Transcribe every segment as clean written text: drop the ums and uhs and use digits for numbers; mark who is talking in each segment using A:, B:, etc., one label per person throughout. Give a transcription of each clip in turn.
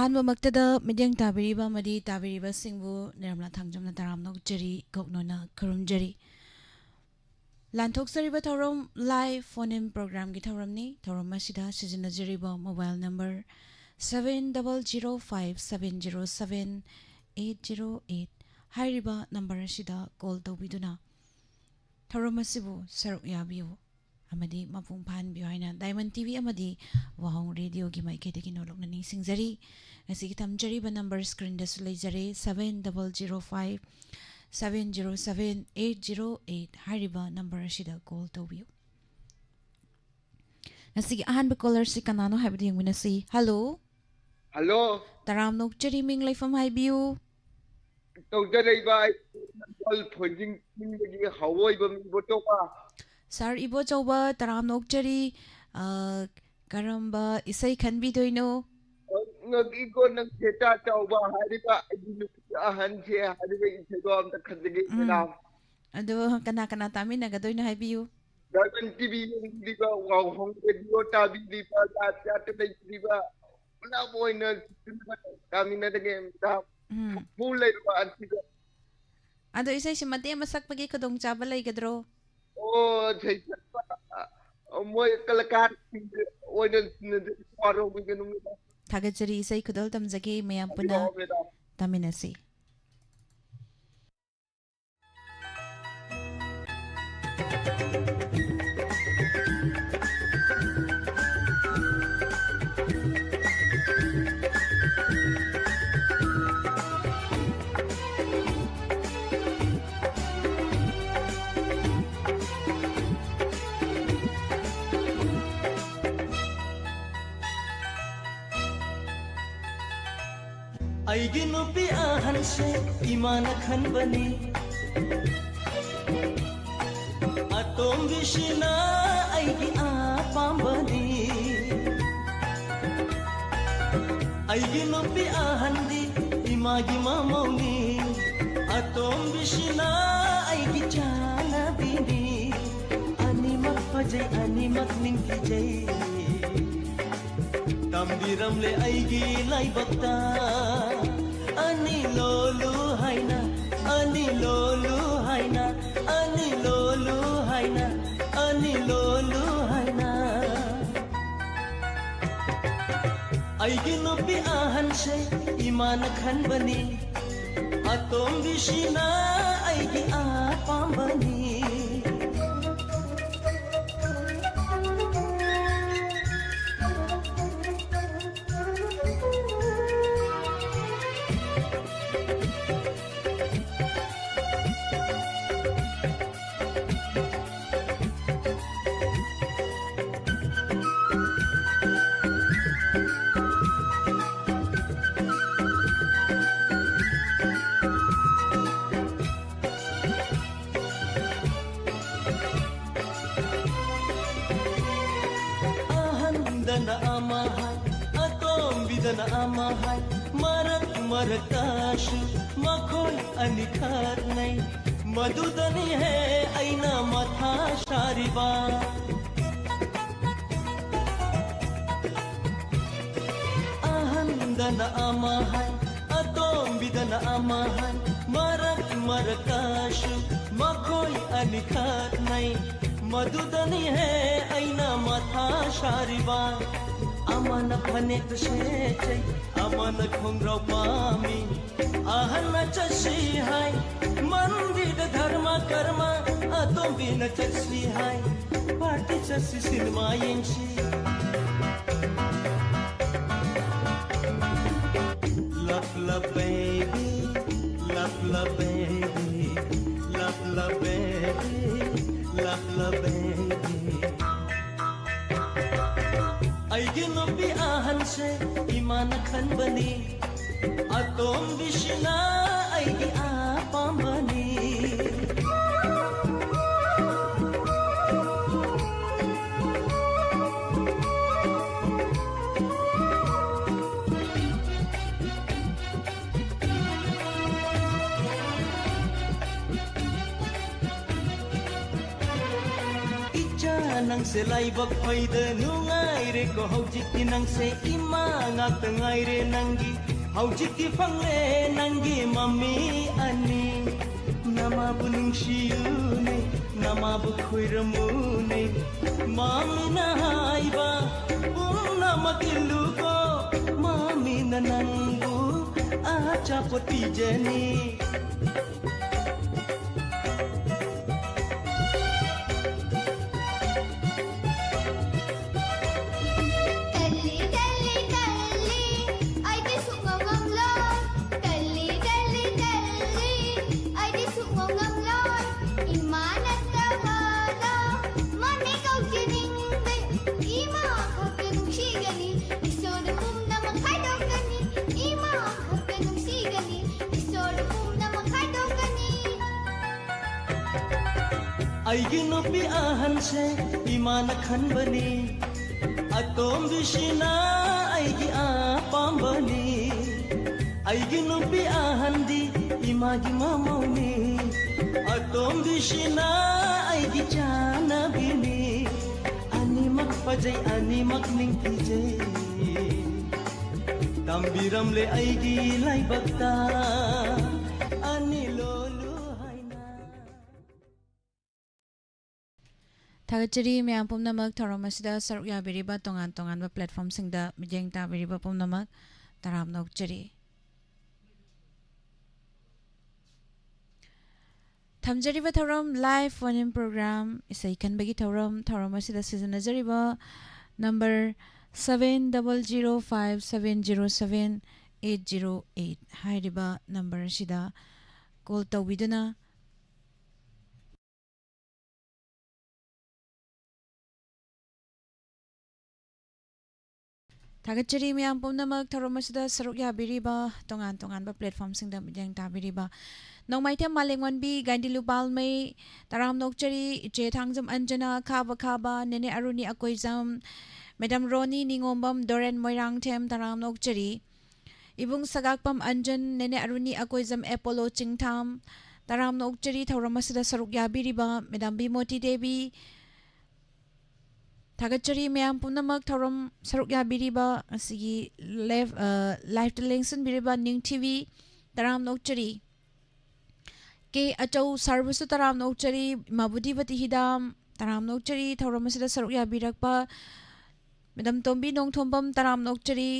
A: ꯑꯍꯥꯟꯕꯃꯛꯇꯗ ꯃꯤꯠꯌꯦꯡ ꯇꯥꯕꯤꯔꯤꯕ ꯑꯃꯗꯤ ꯇꯥꯕꯤꯔꯤꯕꯁꯤꯡꯕꯨ ꯅꯤꯔꯃꯂꯥ ꯊꯥꯡꯖꯝꯅ ꯇꯔꯥꯝ ꯅꯣꯛꯆꯔꯤ ꯒꯧꯛꯅꯣꯅ ꯈꯨꯔꯨꯝꯖꯔꯤ꯫ ꯂꯥꯟꯊꯣꯛꯆꯔꯤꯕ ꯊꯧꯔꯝ ꯂꯥꯏꯚ ꯐꯣꯟ ꯏꯟ ꯄ꯭ꯔꯣꯒ꯭ꯔꯥꯝꯒꯤ ꯊꯧꯔꯝꯅꯤ꯫ ꯊꯧꯔꯝ ꯑꯁꯤꯗ ꯁꯤꯖꯤꯟꯅꯖꯔꯤꯕ ꯃꯣꯕꯥꯏꯜ ꯅꯝꯕꯔ 7005707808 ꯍꯥꯏꯔꯤꯕ ꯅꯝꯕꯔ ꯑꯁꯤꯗ ꯀꯣꯜ ꯇꯧꯕꯤꯗꯨꯅ ꯊꯧꯔꯝ ꯑꯁꯤꯕꯨ ꯁꯔꯨꯛ ꯌꯥꯕꯤꯌꯨ ꯑꯃꯗꯤ ꯃꯄꯨꯡ ꯐꯥꯍꯟꯕꯤꯌꯨ ꯍꯥꯏꯅ ꯗꯥꯏꯃꯟ ꯇꯤꯚꯤ ꯑꯃꯗꯤ ꯋꯥꯍꯣꯡ ꯔꯦꯗꯤꯑꯣꯒꯤ ꯃꯥꯏꯀꯩꯗꯒꯤ ꯅꯣꯛꯂꯛꯅ ꯅꯤꯡꯁꯤꯡꯖꯔꯤ꯫ ꯉꯁꯤꯒꯤ ꯊꯝꯖꯔꯤꯕ ꯅꯝꯕꯔ ꯁ꯭ꯀ꯭ꯔꯤꯟꯗꯁꯨ ꯂꯩꯖꯔꯦ 7005707808 ꯍꯥꯏꯔꯤꯕ ꯅꯝꯕꯔ ꯑꯁꯤꯗ ꯀꯣꯜ ꯇꯧꯕꯤꯌꯨ꯫ ꯉꯁꯤꯒꯤ ꯑꯍꯥꯟꯕ ꯀꯣꯂꯔꯁꯤ ꯀꯅꯥꯅꯣ ꯍꯥꯏꯕꯗꯨ ꯌꯦꯡꯃꯤꯟꯅꯁꯤ꯫ ꯍꯜꯂꯣ
B: ꯍꯜꯂꯣ
A: ꯇꯔꯥꯝ ꯅꯣꯛꯆꯔꯤ, ꯃꯤꯡ ꯂꯩꯐꯝ ꯍꯥꯏꯕꯤꯌꯨ꯫
B: ꯇꯧꯖꯔꯛꯏꯕ ꯅꯝꯕꯣꯜ ꯊꯣꯏꯖꯤꯡ ꯆꯤꯡꯗꯒꯤ ꯍꯧꯑꯣꯏꯕ ꯏꯕꯣꯇꯣꯄ
A: ꯁꯥꯔ ꯏꯕꯣꯆꯧꯕ ꯇꯔꯥꯝ ꯅꯣꯛꯆꯔꯤ, ꯀꯔꯝꯕ ꯏꯁꯩ ꯈꯟꯕꯤꯗꯣꯏꯅꯣ?
B: ꯉꯒꯤꯀꯣ ꯅꯪ ꯁꯦꯇꯥ ꯆꯥꯎꯕ ꯍꯥꯏꯔꯤꯕ ꯑꯩꯒꯤ ꯅꯨꯄꯤ ꯑꯍꯟꯁꯦ ꯍꯥꯏꯔꯤꯕ ꯏꯁꯩꯗꯣ ꯑꯝꯇ ꯈꯟꯖꯒꯦ ꯃꯦꯗꯥꯝ꯫
A: ꯑꯗꯣ ꯀꯅꯥ ꯀꯅꯥ ꯇꯥꯃꯤꯟꯅꯒꯗꯣꯏꯅꯣ ꯍꯥꯏꯕꯤꯌꯨ꯫
B: ꯗꯥꯏꯃꯟ ꯇꯤꯚꯤ ꯌꯦꯡꯕꯤꯔꯤꯕ ꯋꯥꯍꯣꯡ ꯔꯦꯗꯤꯑꯣ ꯇꯥꯕꯤꯔꯤꯕ ꯆꯥꯠꯇ ꯂꯩꯕꯤꯔꯤꯕ ꯄꯨꯂꯞ ꯑꯣꯏꯅ ꯇꯥꯃꯤꯟꯅꯔꯒꯦ ꯃꯦꯗꯥꯝ꯫ ꯐꯨ ꯂꯩꯔꯕ ꯑꯁꯤꯗ
A: ꯑꯗꯣ ꯏꯁꯩꯁꯤ ꯃꯇꯦꯛ ꯑꯃ ꯁꯛꯄꯒꯤ ꯈꯨꯗꯣꯡꯆꯥꯕ ꯂꯩꯒꯗ꯭ꯔꯣ?
B: ꯑꯣ ꯏꯁꯩ ꯁꯛꯄ ꯃꯣꯏ ꯀꯂꯀꯥꯔꯁꯤꯡꯗ ꯑꯣꯏꯅ ꯋꯥꯔꯧꯕꯤꯒꯅꯨ ꯃꯦꯗꯥꯝ꯫
A: ꯊꯥꯒꯠꯆꯔꯤ, ꯏꯁꯩ ꯈꯨꯗꯣꯜ ꯇꯝꯖꯒꯦ, ꯃꯌꯥꯝ ꯄꯨꯟꯅ
B: ꯇꯥꯕꯤꯔꯛꯑꯣ ꯃꯦꯗꯥꯝ꯫
A: ꯇꯥꯃꯤꯟꯅꯁꯤ꯫
C: ꯑꯩꯒꯤ ꯅꯨꯄꯤ ꯑꯍꯟꯁꯦ ꯏꯃꯥꯅ ꯈꯟꯕꯅꯤ, ꯑꯇꯣꯝꯕꯤꯁꯤꯅ ꯑꯩꯒꯤ ꯑꯄꯥꯝꯕꯅꯤ꯫ ꯑꯩꯒꯤ ꯅꯨꯄꯤ ꯑꯍꯟꯗꯤ ꯏꯃꯥꯒꯤ ꯃꯃꯧꯅꯤ, ꯑꯇꯣꯝꯕꯤꯁꯤꯅ ꯑꯩꯒꯤ ꯆꯥꯅꯕꯤꯅꯤ꯫ ꯑꯅꯤꯃꯛ ꯐꯖꯩ, ꯑꯅꯤꯃꯛ ꯅꯤꯡꯊꯤꯖꯩ, ꯇꯝꯕꯤꯔꯝꯂꯦ ꯑꯩꯒꯤ ꯂꯥꯏꯕꯛꯇ ꯑꯅꯤ ꯂꯣꯂꯨ ꯍꯥꯏꯅ, ꯑꯅꯤ ꯂꯣꯂꯨ ꯍꯥꯏꯅ, ꯑꯅꯤ ꯂꯣꯂꯨ ꯍꯥꯏꯅ, ꯑꯅꯤ ꯂꯣꯂꯨ ꯍꯥꯏꯅ꯫ ꯑꯩꯒꯤ ꯅꯨꯄꯤ ꯑꯍꯟꯁꯦ ꯏꯃꯥꯅ ꯈꯟꯕꯅꯤ, ꯑꯇꯣꯝꯕꯤꯁꯤꯅ ꯑꯩꯒꯤ ꯑꯄꯥꯝꯕꯅꯤ꯫ Dana amahai, atombidana amahai, marak marakashu, makhoi anikarnai, madudani hai aina matha shariba. Ahandana amahai, atombidana amahai, marak marakashu, makhoi anikarnai, madudani hai aina matha shariba. Amana phanek shechai, amana khongrau pami, ahana chashi hai, mandir dharma karma, atombina chashi hai, party chashi cinema yengshi. Love love baby, love love baby, love love baby, love love baby. ꯑꯩꯒꯤ ꯅꯨꯄꯤ ꯑꯍꯟꯁꯦ ꯏꯃꯥꯅ ꯈꯟꯕꯅꯤ, ꯑꯇꯣꯝꯕꯤꯁꯤꯅ ꯑꯩꯒꯤ ꯑꯄꯥꯝꯕꯅꯤ꯫ ꯏꯆꯥꯅ nang se lai bak paida nu ngai re ko hojik ki nang se ima ngak tangai re nangi hojik ki phang re nangi mami ani nama buning shiu ne nama bu khuiramu ne mami na haiba nama kilu ko mami na nangu acha poti jani aigi nupi ahan se imana khanbani atom bishina aigi apambani aigi nupi ahan di imagi mamoni atom bishina aigi chana bini animak pajai animak ningpijai tambiram le aigi lai bakta
A: Thagachari myam pumnamak thoromasida saruk yabiriba tongan tongan ba platform singda mijeng ta biriba pumnamak taram nokchari thamjariba thoram live phone in program isai kan bagi thoram thoromasida season ajariba number 7005707808 hairiba number sida call tawiduna Thagachari myam pumnamak thoromasida saruk yabiriba tongan tongan ba platform singda mijeng ta biriba nongmaithem malengwanbi gandilu balmai taram nokchari iche thangjam anjana khaba khaba nene aruni akoizam madam roni ningombam doren moirang them taram nokchari ibung sagakpam anjan nene aruni akoizam apollo chingtham taram nokchari thoromasida saruk yabiriba madam bimoti devi Thagachari myam pumnamak thoram saruk yabiriba asigi live television biriba ning tv taram nokchari ke achau sarvisu taram nokchari mabudi bati hidam taram nokchari thoromasida saruk yabirakpa madam tombi nongthombam taram nokchari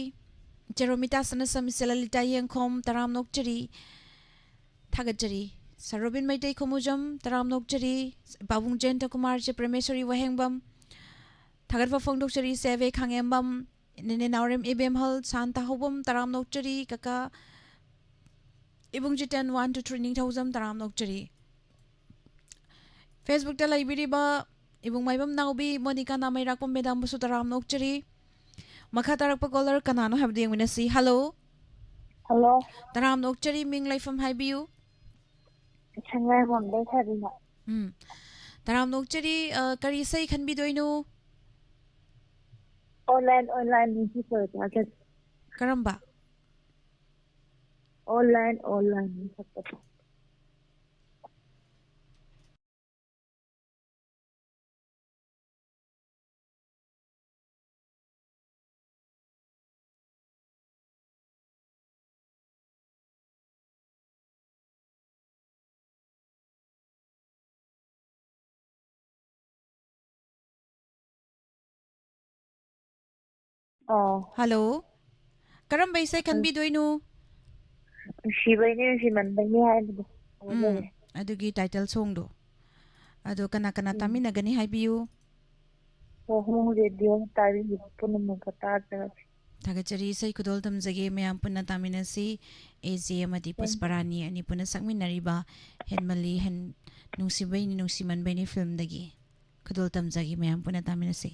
A: cheromita sanasam selalita yengkhom taram nokchari Thagachari sarobin maitai khomujam taram nokchari babung jenta kumar che premeshwari wahengbam Thagatwa phongdokchari seve khangembam nene naurem ibem hal santa hobam taram nokchari kaka ibung jiten 1 to 3 ning thousam taram nokchari Facebook ta laibiriba ibung maibam naubi monica namai rakom medam busu taram nokchari makha tarakpa caller kanano habding winasi hello taram nokchari ming laifam haibiu
D: changai mon dei tharina
A: taram nokchari kari sai khanbi doinu
D: online ni ko ta
A: karamba
D: online ni sakta
A: hello karamba isai khanbi doinu
D: shibai ne shi man bani hai
A: adugi title song do adu kana kana tamina gani haibiu
D: ho radio tari punam ka ta
A: Thagachari sai kudol tamjage myam punna taminasi AJ amadi pusparani ani punna sakminariba henmali hen nungsibai ni nungsiman bai ni film dagi kudol tamjage myam punna taminasi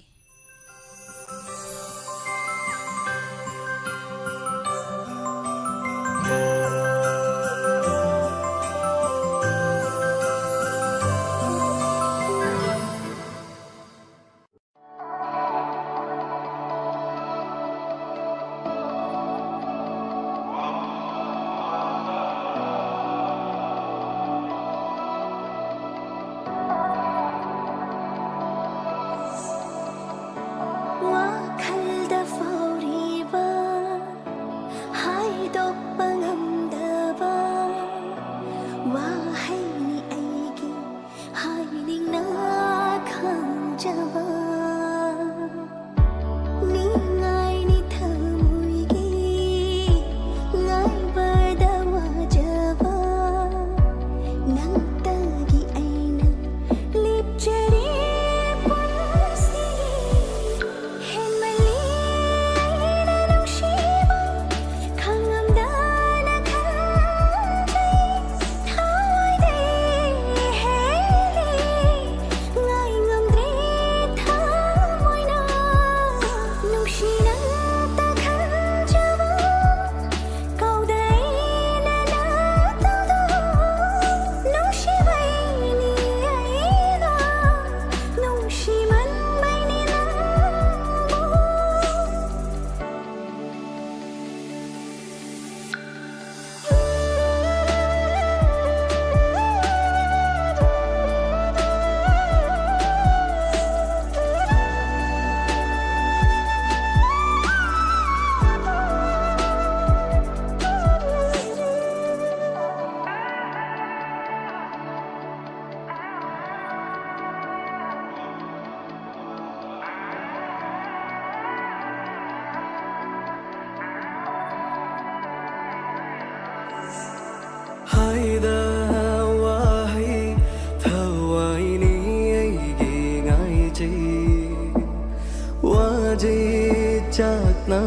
C: jai chakna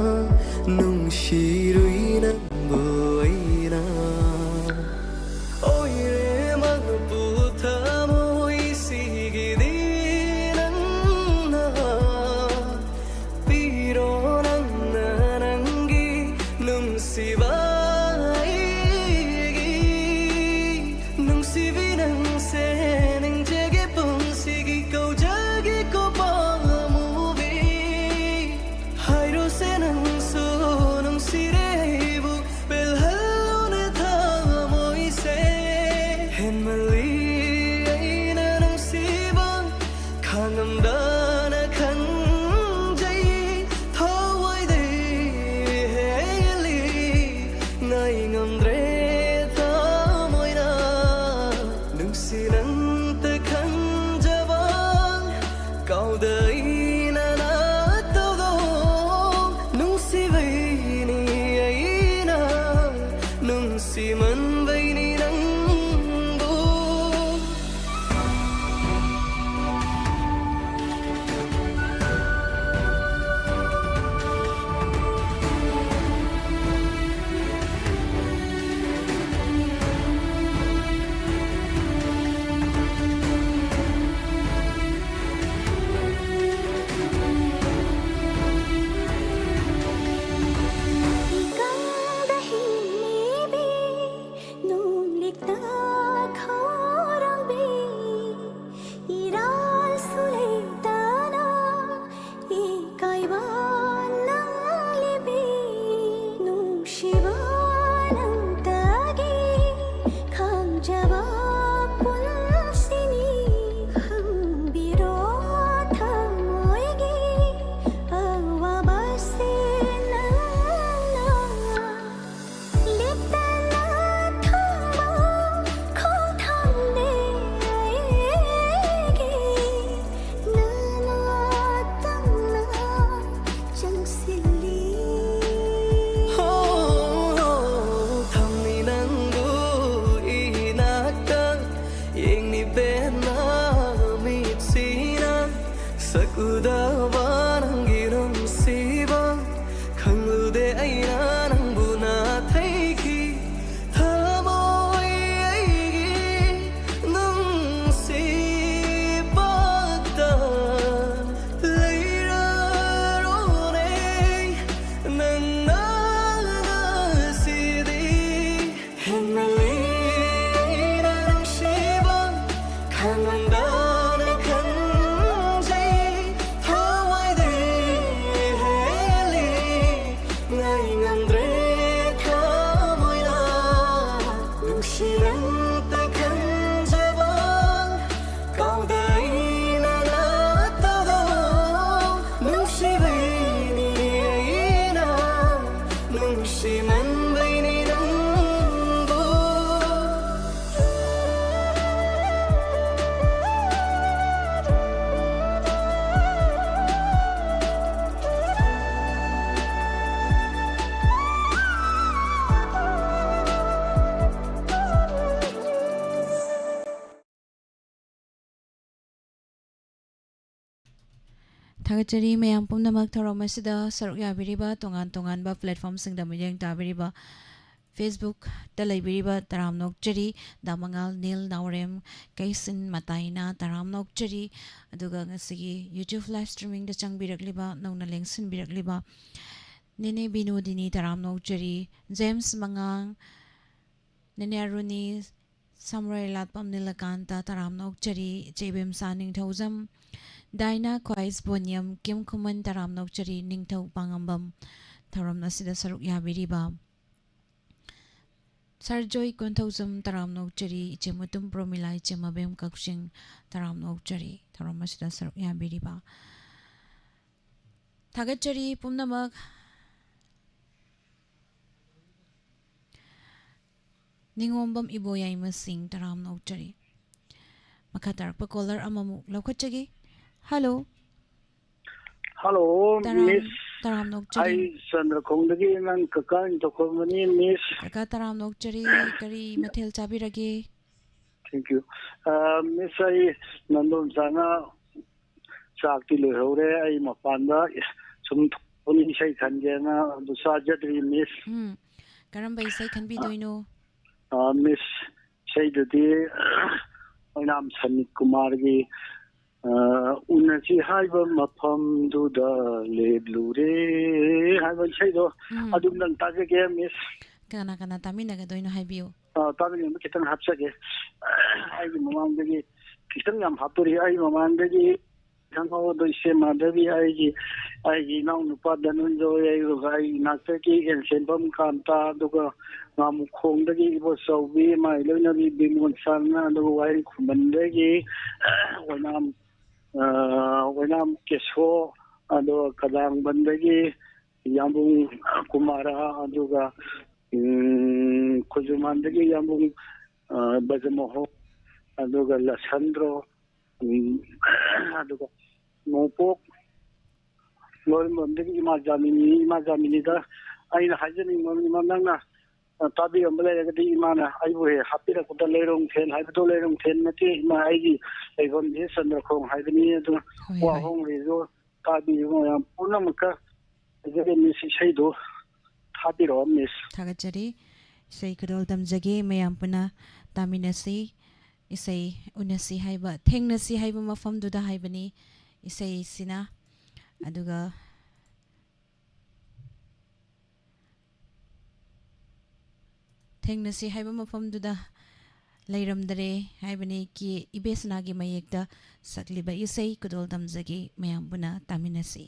C: nung shirui nang boina oi re mag putha moi sigi dinang na piro nang nanangi nung sibai nung sivinang se ning jage pung sigi kau jage ko pa
A: Thagachari mayam pumnamak thorom asida saruk yabiriba tongan tongan ba platform singda miyang tabiriba Facebook da laibiriba taramnok chari damangal nil naurem kaisin mataina taramnok chari aduga ngasigi YouTube live streaming da changbiragliba nongna lengsin biragliba nene binodini taramnok chari James Mangang nene Aruni Samurai Latpam Nilakanta taramnok chari Jebem Saning Thauzam Daina Kwais Bonyam Kim Kuman Taramnok Chari Ningthau Pangambam Taramna Sida Saruk Yabiriba Sarjoy Kontauzam Taramnok Chari Chemutum Promilai Chemabem Kakushing Taramnok Chari Tarama Sida Saruk Yabiriba Thagachari Pumnamak Ningombam Iboyay Masing Taramnok Chari Makatar pa caller amamu Laukachagi Hello.
E: Hello, Miss.
A: Taramnok Chari.
E: I Sandra Kongdagi nang kakan tokomani Miss.
A: Kaka Taramnok Chari kari mathil chabirage.
E: Thank you. Miss I nandom sana sakti lehore I mapanda sum thoni sai khanjena du sajadri miss
A: Karamba isay khanbidoino
E: miss sai dudi oinam Sanit Kumar gi unasi haiba mafam du da leblu re haiba sai do adum nang ta ge miss
A: kana kana tamina ga doino haibiyo
E: तामिल में कितना हाथ सके आई ममान देगी कितना हम हाथोरी आई ममान देगी जहाँ वो दो इससे माधवी आएगी ना उनपा धनुंजो ये आई नाचे की इंसेंटम कांता दुका नाम खोंग देगी वो सौवी माइलो ना भी बिमोन सालना दुका वाई खुमन देगी वो नाम केशो दो कदांग बंदेगी यामुंग कुमारा दुका Kujumandagi yamung Bajamoho aduga Lasandro aduga Mopok Lord Mondagi Imajamini da Aina Hajani Manana Tabi Umbrella Imana I will happy to put a lerung 10 hypertolerung 10 Mati my ID I got this and the Kong Hibini to Wahong Resort Tabi Punamaka Missy Shado Happy Miss
A: Tagajari isay kadol damjage mayam puna taminasi isay unasi haiba thengnasi haiba mafam duda haibani isay sina aduga thengnasi haiba mafam duda leiramdare haibani ki ibesna gi mayekta sakliba isay kadol damjage mayam puna taminasi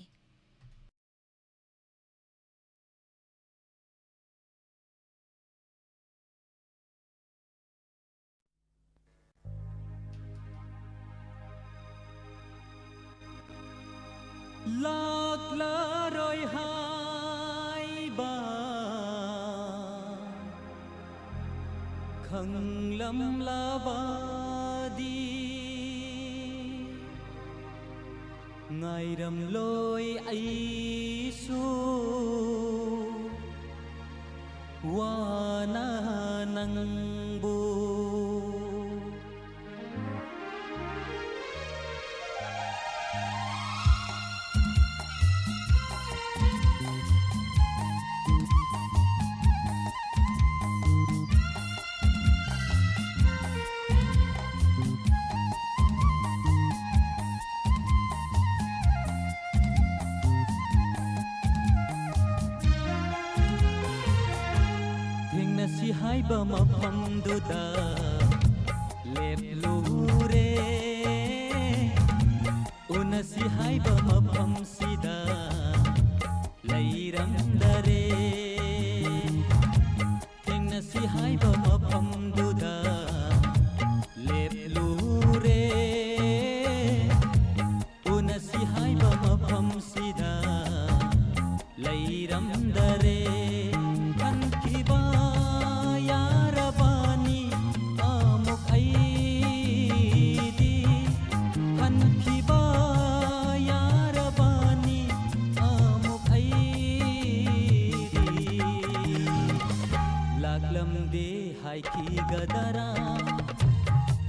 C: Laklaroi hai ba khanglam lavadi ngairam loi aisu wana nangbu si haiba mafam duda leplure una si haiba mafam sida leiram dare thengna si haiba mafam duda leplure una si haiba mafam sida leiram dare ki gadara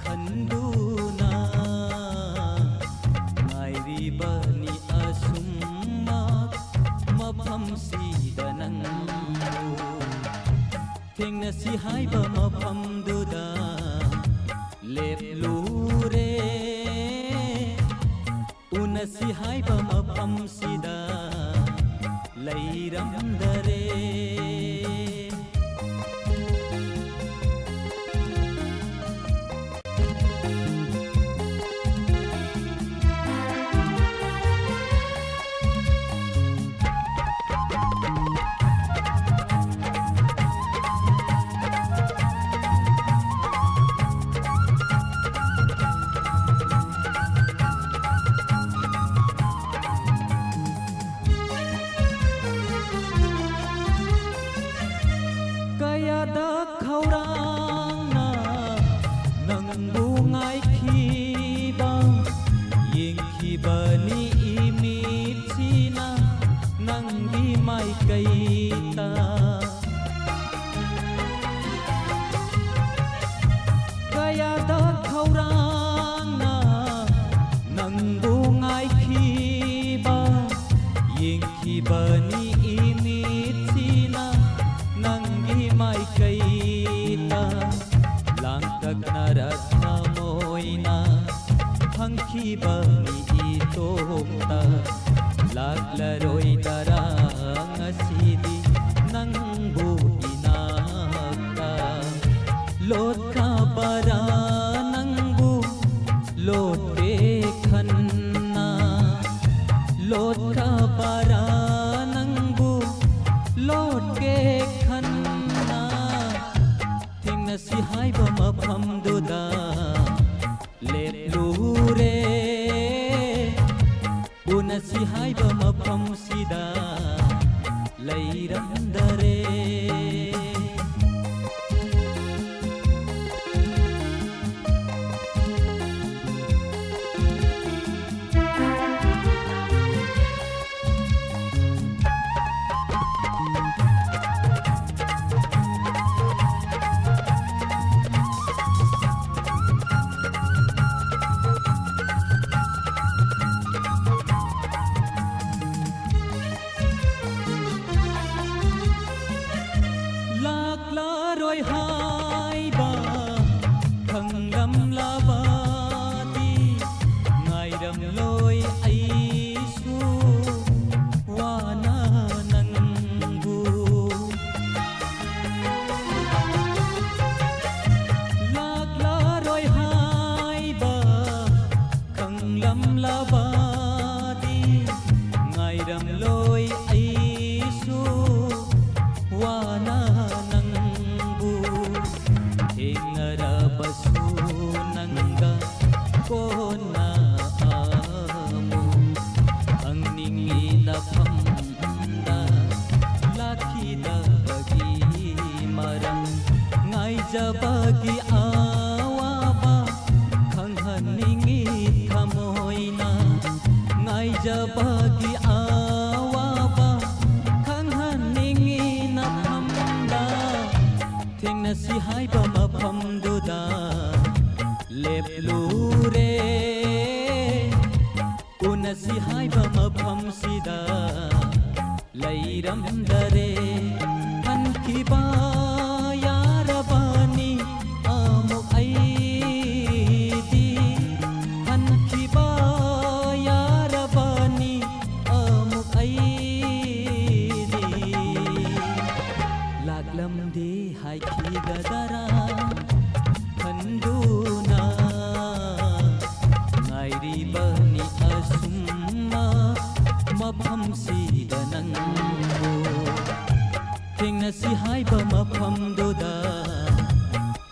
C: khanduna mairi bani asumma mafam sidanang thengna si haiba mafam duda leplure una si haiba mafam sida leiram dare bani initsina nangi mai kaita langtak naratna moina hangki bani itokta laglaroi darang asidi nangbu inakta lot ka bara nangbu lot ke khanna lot ka bara nangbu lot ke khanna thingna si haiba mafam duda leplure una si haiba mafam sida leiramdare jabagi awaba khanghaningi thamoina ngai jabagi awaba khanghaningi na phamda thingna si haiba mafam duda leplure una si haiba mafam sida leiramdare hankiba si haiba mafam duda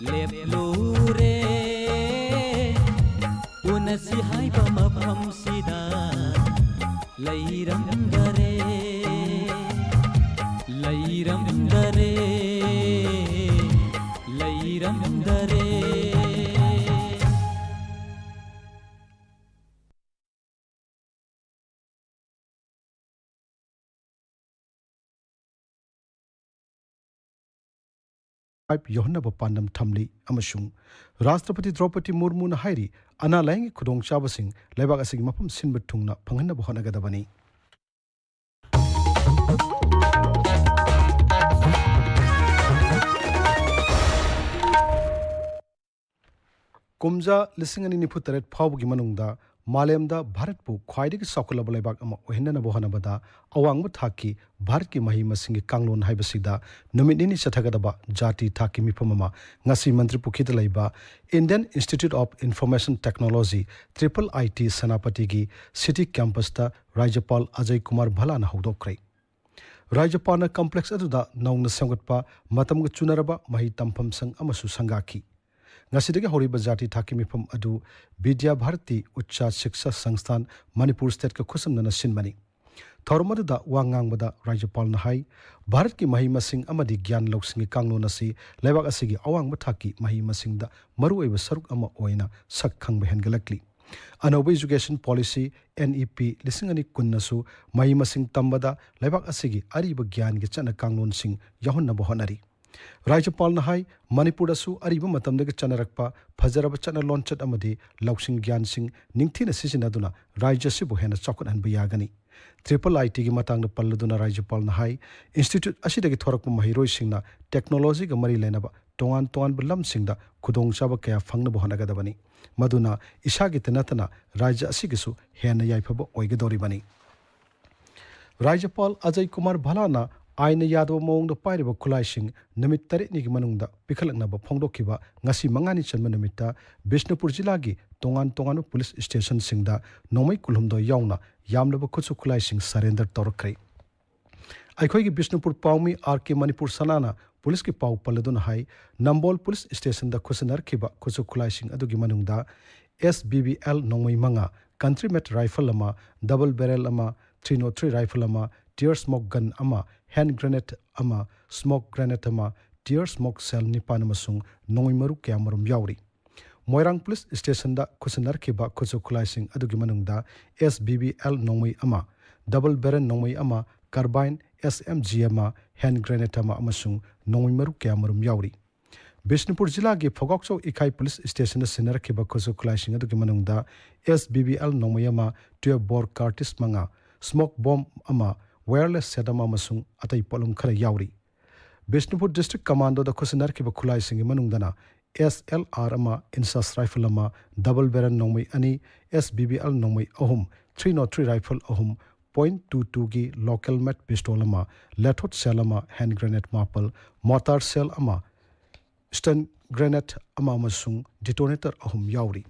C: leplure una si haiba mafam sida leiramdare leiramdare leiramdare
F: योहनब पांडम थमली अमसुंग राष्ट्रपति द्रौपदी मुर्मू न हाइरी अना lying खुदोंग चाबसिंग लेबाक असि मफम सिनब थुंगना फंगनब होनगदबनी कुमजा लिसिंग अनि निफु तरेट फावगी मनुंगदा मालेमदा भारतपु ख्वाइदगी सौखलब लेबाक अमा ओहिननब होनबदा अवांगब थाकी भारत की मही मसिंग कांगलोन हाइबसिदा नुमिनिनी चथगदबा जाति थाकी मिफममा ngasi मंत्री पुखित लैबा Indian institute of information technology IIIT Senapati की सिटी कैंपस ता राज्यपाल अजय कुमार भला न हौदोक्रे राज्यपाल कॉम्प्लेक्स अदुदा नौन सेमगतपा मतमग चुनरबा मही तंफम संग अमसु संगाखी ngasi horiba jati thaki mifam adu Vidya Bharati Ucha Shiksha Sansthan Manipur State ka khusam nana sinmani thormadu da wangang bada Rajapal na hai Bharat ki mahi masing amadi gyan loksing kanglo nasi lebak asigi awang bathaki mahi masing da maru eba saruk ama oina sakhang behen galakli Anoba Education Policy NEP lisingani kunnasu mahi masing tambada lebak asigi ariba gyan gi chana kanglon sing yahon na bohonari राज्यपाल नहाई मणिपुर दसु अरिबा मतमदग चनरकपा फजरब चन लॉन्चट अमदी लौसिंग ज्ञान सिंह निंगथिन सिजनदुना राज्य सिबु हेन चौकटहनबा यागनी triple IT की मतंग पल्लुदुना राज्यपाल नहाई इंस्टीट्यूट असिदगी थोरकपा महिरोई सिंगना टेक्नोलॉजी ग मरी लेनबा तोंगान तोंगान लम सिंगदा खुदोंचाबा कया फंगनबो होनगदबनी मदुना इसागी तनतना राज्य असिगिसु हेन याइफबो ओइगदोरिबनी राज्यपाल अजय कुमार भलाना आइन यादव मौंग पाइरब खुलाइसिंग नमित तरेनी की मनुंगदा पिखलकनब फोंदोखिबा ngasi mangani chanma numita Bishnupur जिला की तोंगान तोंगान पुलिस स्टेशन सिंगदा नोमई कुलहुमदो यावना यामलब खुसु खुलाइसिंग सरेंडर तौरखरे अखोई की बिष्णुपुर पाउमी आर के मणिपुर सनाना पुलिस की पाउ पल्लदुन हाई नंबोल पुलिस स्टेशन दा खुसनरखिबा खुसु खुलाइसिंग अदुगी मनुंगदा SBBL नोमई मंगा कंट्री मेट राइफल अमा डबल बैरल अमा 303 राइफल अमा टियर स्मोक गन अमा हैंड ग्रेनेड अमा स्मोक ग्रेनेड अमा टियर स्मोक सेल निपान अमसुंग नोंगई मरु क्या मरुम यावरी मोइरांग पुलिस स्टेशन दा खुसनरखिबा खुसु खुलाइसिंग अदुगी मनुंगदा SBBL नोंगई अमा डबल बैरल नोंगई अमा कार्बाइन SMG अमा हैंड ग्रेनेड अमा अमसुंग नोंगई मरु क्या मरुम यावरी बिष्णुपुर जिला की फोगोक्सो इकाई पुलिस स्टेशन सिनरखिबा खुसु खुलाइसिंग अदुगी मनुंगदा SBBL नोंगई अमा 12 बोर कार्टिस मंगा स्मोक बॉम्ब अमा वायरलेस सेटम अमसुंग अतई पोलुम खरा यावरी बिष्णुपुर डिस्ट्रिक्ट कमांडो द खुसनरखिबा खुलाइसिंग मनुंगदना SLR अमा इंसास राइफल अमा डबल बैरल नोंगई अनि SBBL नोंगई अहुम 303 राइफल अहुम .22 की लोकल मेट पिस्टल अमा लेथोट सेल अमा हैंड ग्रेनेड मापल मोर्टार सेल अमा स्टन ग्रेनेड अमा अमसुंग डिटोनेटर अहुम यावरी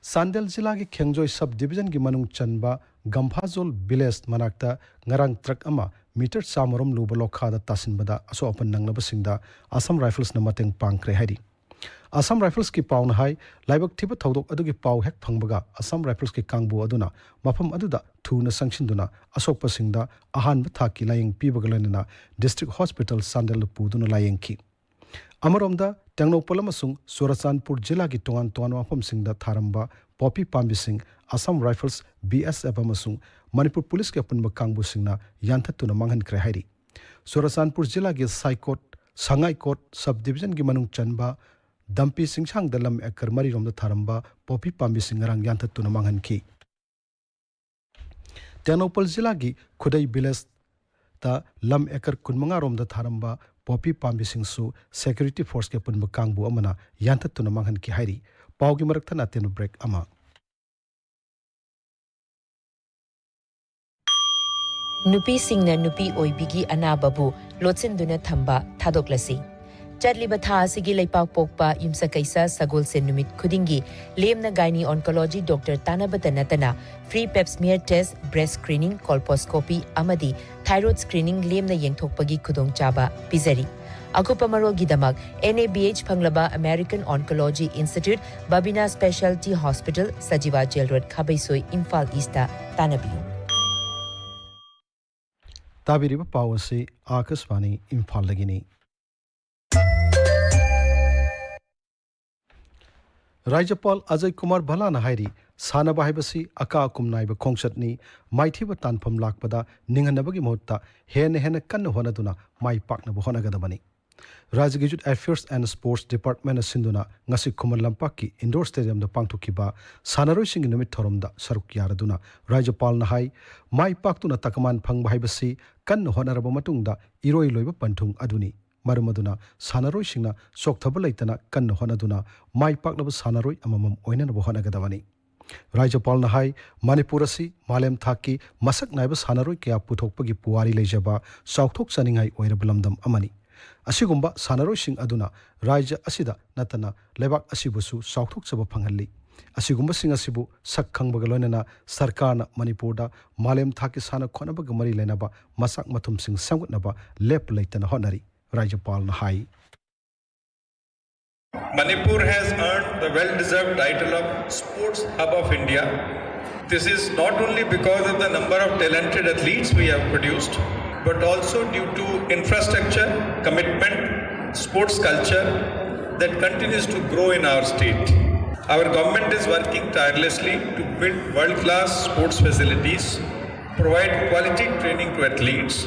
F: सांडेल जिला की खेंगजोई सब डिवीजन की मनुंग चनबा गंफाजोल विलेज मनाक्ता ngarang ट्रक अमा मीटर सामरोम लुब लोखादा तासिनबदा असो अपन नंगलबसिंगदा असम राइफल्स न मतंग पांगख्रे हाइरी असम राइफल्स की पाउन हाई लाइबक थिब थौदोक अदुगी पाउ हेक फंगबगा असम राइफल्स की कांगबु अदुना मफम अदुदा थुना संगसिनदुना असोकपसिंगदा अहानब थाकी लायंग पीबगलनना डिस्ट्रिक्ट हॉस्पिटल सांडेल पुदुना लायंगखी अमरोमदा टेंगनोपल अमसुंग सोराचानपुर जिला की तोंगान तोंगान मफमसिंगदा थारंबा पॉपी पाम्बिसिंग असम राइफल्स BSF अमसुंग मणिपुर पुलिस के अपुनब कांगबुसिंगना यानथतुना मांगहनख्रे हाइरी सोराचानपुर जिला की साइकोट संगाईकोट सब डिवीजन की मनुंग चनबा दंपी सिंगसांग दलम एकर मरीरोम थारंबा पॉपी पाम्बिसिंग रंग यानथतुना मांगहनखी टेंगनोपल जिला की खुदई विलेज ता लम एकर कुनमंगा रोम दा थारंबा पॉपी पाम्बिसिंगसु सिक्योरिटी फोर्स के पुनब कांगबु अमना यानथतुना मांगहनखी हाइरी पाउगी मरकथना तेनु ब्रेक अमा
G: नुपी सिंगना नुपी ओइबिगी अनाबाबु लोचिंदुना थंबा थादोक्लसी चटलिबा था सिगी लेपाक पोकपा युमसकैसा सगोलसे नुमित खुदिंगी लेमना गायनी ऑन्कोलॉजी डॉक्टर तानाबत नतना free pap smear test breast screening colposcopy अमदी थायराइड स्क्रीनिंग लेमना येंथोकपगी खुदोंचाबा पिजरी अकुपा मरोगिदमक NABH फंगलबा अमेरिकन ऑन्कोलॉजी इंस्टीट्यूट बाबिना स्पेशलिटी हॉस्पिटल सजीवा जेल रोड खाबैसोई इम्फाल ईस्टा तानाबियु
F: ताबिरिबा पावसे आकाशवाणी इम्फाल लगिनी राज्यपाल अजय कुमार भलाना हाइरी सानबा हाइबसी अका कुमनाइब खोंगचटनी माइथिब तानफम लाकपदा निंगनबगी मोहत्ता हेन हेन कन्न होनदुना माइ पाकनब होनगदबनी राज्य गेजुट अफेयर्स एंड स्पोर्ट्स डिपार्टमेंट सिंधुना ngasi खुमन लंपाक की इंडोर स्टेडियम द पांगथुखिबा सानरोइसिंग निमित थोरमदा सरुक यारदुना राज्यपाल ना हाई माइ पाकतुना तकमान फंगबा हाइबसी कन्न होनरब मतुंगदा इरोइ लोइब पंथुंग अदुनी मरमदुना सानरोइसिंगना सोक्थब लैतना कन्न होनदुना माइ पाकनब सानरोइ अममम ओइननब होनगदबनी राज्यपाल ना हाई मणिपुर असि मालेम थाकी मसक नाइब सानरोइ कया पुथोकपगी पुवारी लेजबा सौथोक सनिंगाई ओइरब लमदम अमनी असिगुम्बा सानरोइसिंग अदुना राज्य असिदा नतना लेबाक असिबुसु सौथोकचब फंगहल्ली असिगुम्बा सिंग असिबु सक खंगबग लोइनना सरकारना मणिपुरदा मालेम थाकी साना खोनबग मरी लेनबा मसक मथुम सिंग संगुतनबा लेप लैतना होनरी राज्यपाल ना high
H: Manipur has earned the well-deserved title of Sports Hub of India. This is not only because of the number of talented athletes we have produced, but also due to infrastructure, commitment, sports culture that continues to grow in our state. Our government is working tirelessly to build world-class sports facilities, provide quality training to athletes.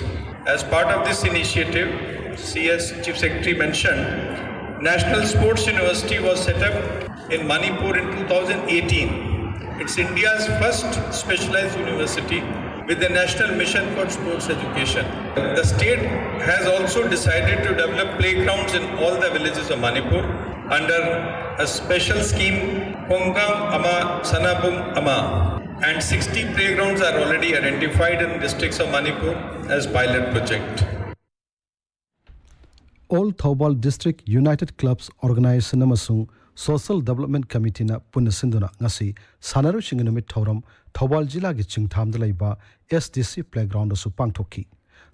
H: As part of this initiative, CS Chief Secretary mentioned, National Sports University was set up in Manipur in 2018. It's India's first specialized university with the national mission for sports education. The state has also decided to develop playgrounds in all the villages of Manipur under a special scheme, Kongam Ama Sanapum Ama. And 60 playgrounds are already identified in districts of Manipur as pilot project.
F: All Thoubal District United Clubs Organization amasung Social Development Committee na punna sinduna ngasi sanaru shinginumit thoram Thoubal Jila gi chingthamda leiba SDC Playground asu pangthokki.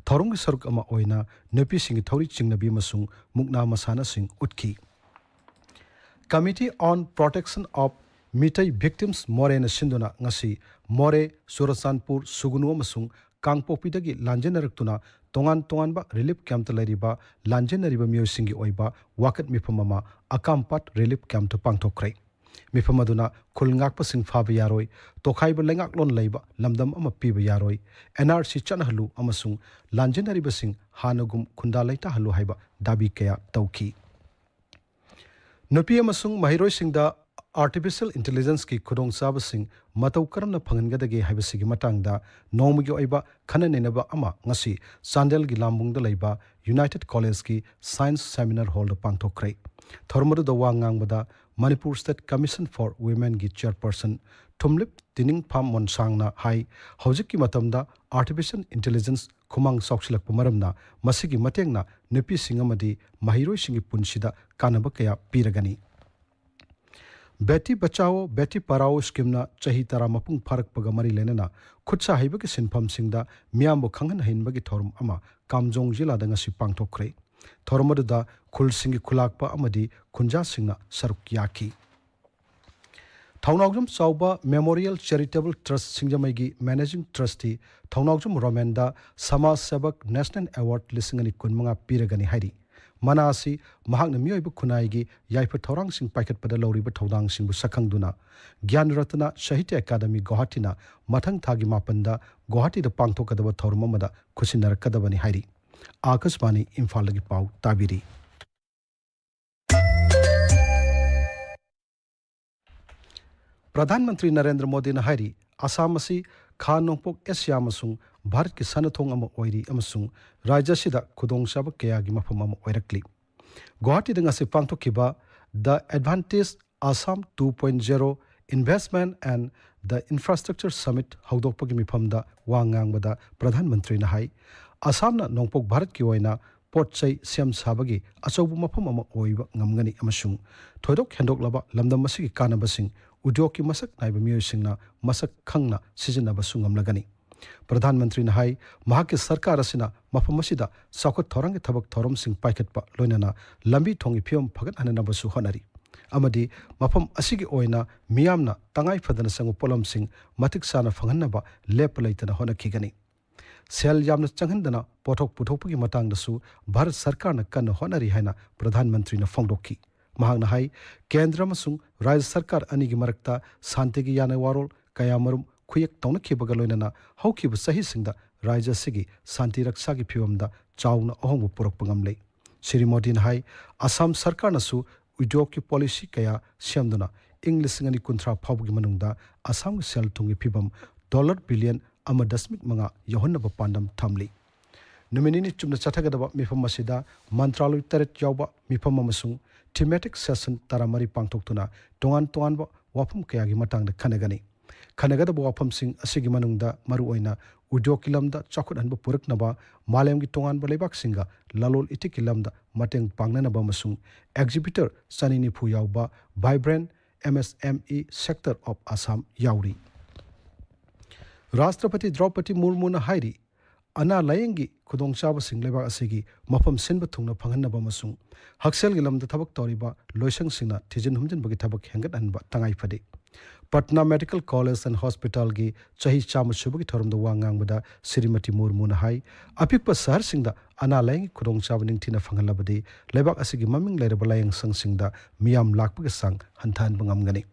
F: Thorong gi saruk ama oina nepi singi thori chingnabi amasung mukna masana sing utki. Committee on Protection of Mitai Victims More na sinduna ngasi More Surasanpur Sugunu amasung Kangpokpidagi lanjenaraktuna tongan ba relief camp ta lariba lanjenariba miosingi oiba wakat mifamama akampat relief camp to pangthokrai mifamaduna khulngakpa sing phaba yaroi tokhaiba lengak lon leiba lamdam ama piba yaroi NRC chanhalu amasung lanjenariba sing hanagum khunda laita halu haiba dabi kaya tauki nupi amasung mahiroi singda Artificial Intelligence ki khudong sabasing matau karamna phangangadage haibasigi matangda nomgi oiba khananenaba ama ngasi Sandel gi lambungda leiba United College ki Science Seminar Hall da pangthokrai thormadu da wangang bada Manipur State Commission for Women gi chairperson Thumlip Tining Pham Monsangna hai hojik ki matamda Artificial Intelligence khumang soksilak pumaramna masigi matengna nupi singamadi mahiroi singi punsida kanaba kaya piragani Beti Bachao, Beti Parao scheme na chahi tara mapung parak pagamari lenana khutsa haiba ki sinpham singda miyambo khangan hinbagi thorum ama kamjong jila da ngasi pangthokre thormadu da khul singi khulakpa amadi khunja singna saruk yaki Thaunagjum Chauba Memorial Charitable Trust Singjamaigi Managing Trustee Thaunagjum Romenda Samaj Sebak National Award lisingani kunmanga piragani hairi Manasi mahakna miyoiba khunai yaipa thorang sing paikat pada lauriba thodang sing bu sakhangduna Gyan Ratna Sahitya Academy Guwahati na mathang thagi mapanda Guwahati da pangthokadaba thormamada khusinnarakadabani hairi Akashvani Imphal lagi pau tabiri Pradhan Mantri Narendra Modi na hairi Assam asi Kha Nongpok Asia amasung Bharat ki sanathong ama oiri amasung Rajya sida khudong saba kaya gi mafam ama oirakli Guwahati da ngasi pangthokiba The Advantage Assam 2.0 Investment and the Infrastructure Summit haudokpagi mifamda wangangbada Pradhan Mantri na hai Assam na Nongpok Bharat ki oina potchai siam sabagi achobu mafam ama oiba ngamngani amasung thoidok hendok laba lamdam masigi kanabasing Udyoki masak naiba miyosingna masak khangna sijinaba sungamlagani Pradhan Mantri na hai mahaki sarkar asina mafamasida sakot thorang thabak thorom sing paikatpa loinana lambi thongi phiom phagat hanana su honari amadi mafam asigi oina miyamna tangai phadana sangu polom sing matik sana phangannaba lep leitana honakigani sel yamna changhandana pothok puthokpagi matangda su Bharat sarkar na kan honari haina Pradhan Mantri na phongdokki mahakna hai kendra masung Rajya sarkar anigi marakta santigi yana warol kayamarum khuyak tawna khibaga loinana haukiba sahi singda Rajya sigi santi raksa gi phiwamda chawna ahong purakpa ngamlei Shri Modi na hai Assam sarkar nasu udyog ki policy kaya siamduna English ngani kunthra phawgi manungda Assam gi sel thungi phibam $1 billion ama dasmik manga yohonnaba pandam thamli Numinini chumna chathagadaba mifam masida mantraloi taret yawba mifam amasung thematic session taramari pangthoktuna tongan ba wafam kaya gi matangda khanagani khanagada wafam sing asigi manungda maru oina udyokilamda chakut anba puraknaba malemgi tongan ba lebak singa lalol itikilamda mateng pangnanaba masung exhibitor sanini phu yawba vibrant MSME sector of Assam yauri Rashtrapati Draupadi Murmu na hairi ana layengi khudong chaba sing leba asigi mafam senba thungna phangannaba masung haksel gi lamda thabak toriba loisang singna thijin humjin bagi thabak hengat anba tangai phade Patna Medical College and Hospital gi chahi chama subagi thoramda wangang bada Srimati Murmu na hai apikpa sahar singda ana layengi khudong chaba ningthina phangalabadi lebak asigi maming leraba layang sang singda miyam lakpa sang hanthan bangamgani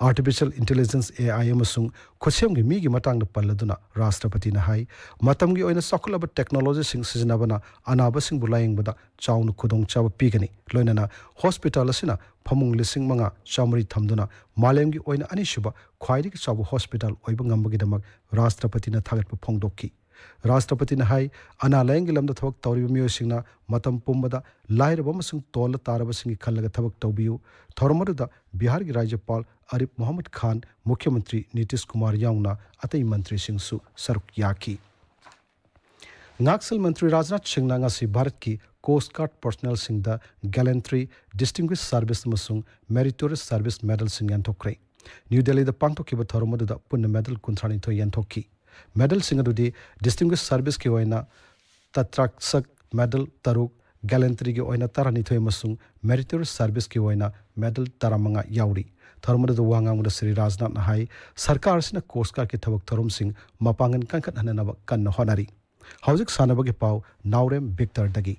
F: artificial intelligence AI अमसुंग खुसेम गी मी गी Matang the पल्लदुना राष्ट्रपति न high मतम गी ओइना सकुलब technology सिंग सिजनबना अनाब सिंग बुलाइंग बदा chown खुदोंग चाब पीगनी लोइनना hospital असिना फमुंग लिसिंग मंगा चामरी थमदुना मालेम गी ओइना अनिसुबा ख्वाइदि की चाब हॉस्पिटल ओइब ngambagi damak राष्ट्रपति न थागत फोंगदोकी राष्ट्रपति ने हाई अना लाइंग लमद थबक तौरिब मियोसिंगना मतम पुंबदा लाइरब अमसुंग तोल तारबसिंग खल्लग थबक तौबियु थौरमरुदा बिहार की राज्यपाल आरिफ मोहम्मद खान मुख्यमंत्री नीतीश कुमार याउना अतई मंत्री सिंहसु सरुक याकी नाक्सल मंत्री राजनाथ सिंह नांगासी भारत की coast guard personnel Singh gallantry distinguished service मसुंग मेरिटोरियस सर्विस मेडल सिंह यंथोक्रे न्यू दिल्ली द पांगथोकिब थौरमरुदा पुन्न मेडल 32 यंथोकी मेडल सिंह अदुदी डिस्टिंग्विश सर्विस की ओइना तत्राक्सक मेडल तरुक गैलेंट्री की ओइना 12 मसुंग मेरिटोरियस सर्विस की ओइना मेडल 15 याउरी थर्मद वांगांग श्री राजनाथ हाई सरकार सिना कोस्ट गार्ड के थबक थरुम सिंह मपांगन कंकट हननब कन्न होनारी हौजिक सानबगे पाव नावरेम विक्टर दगी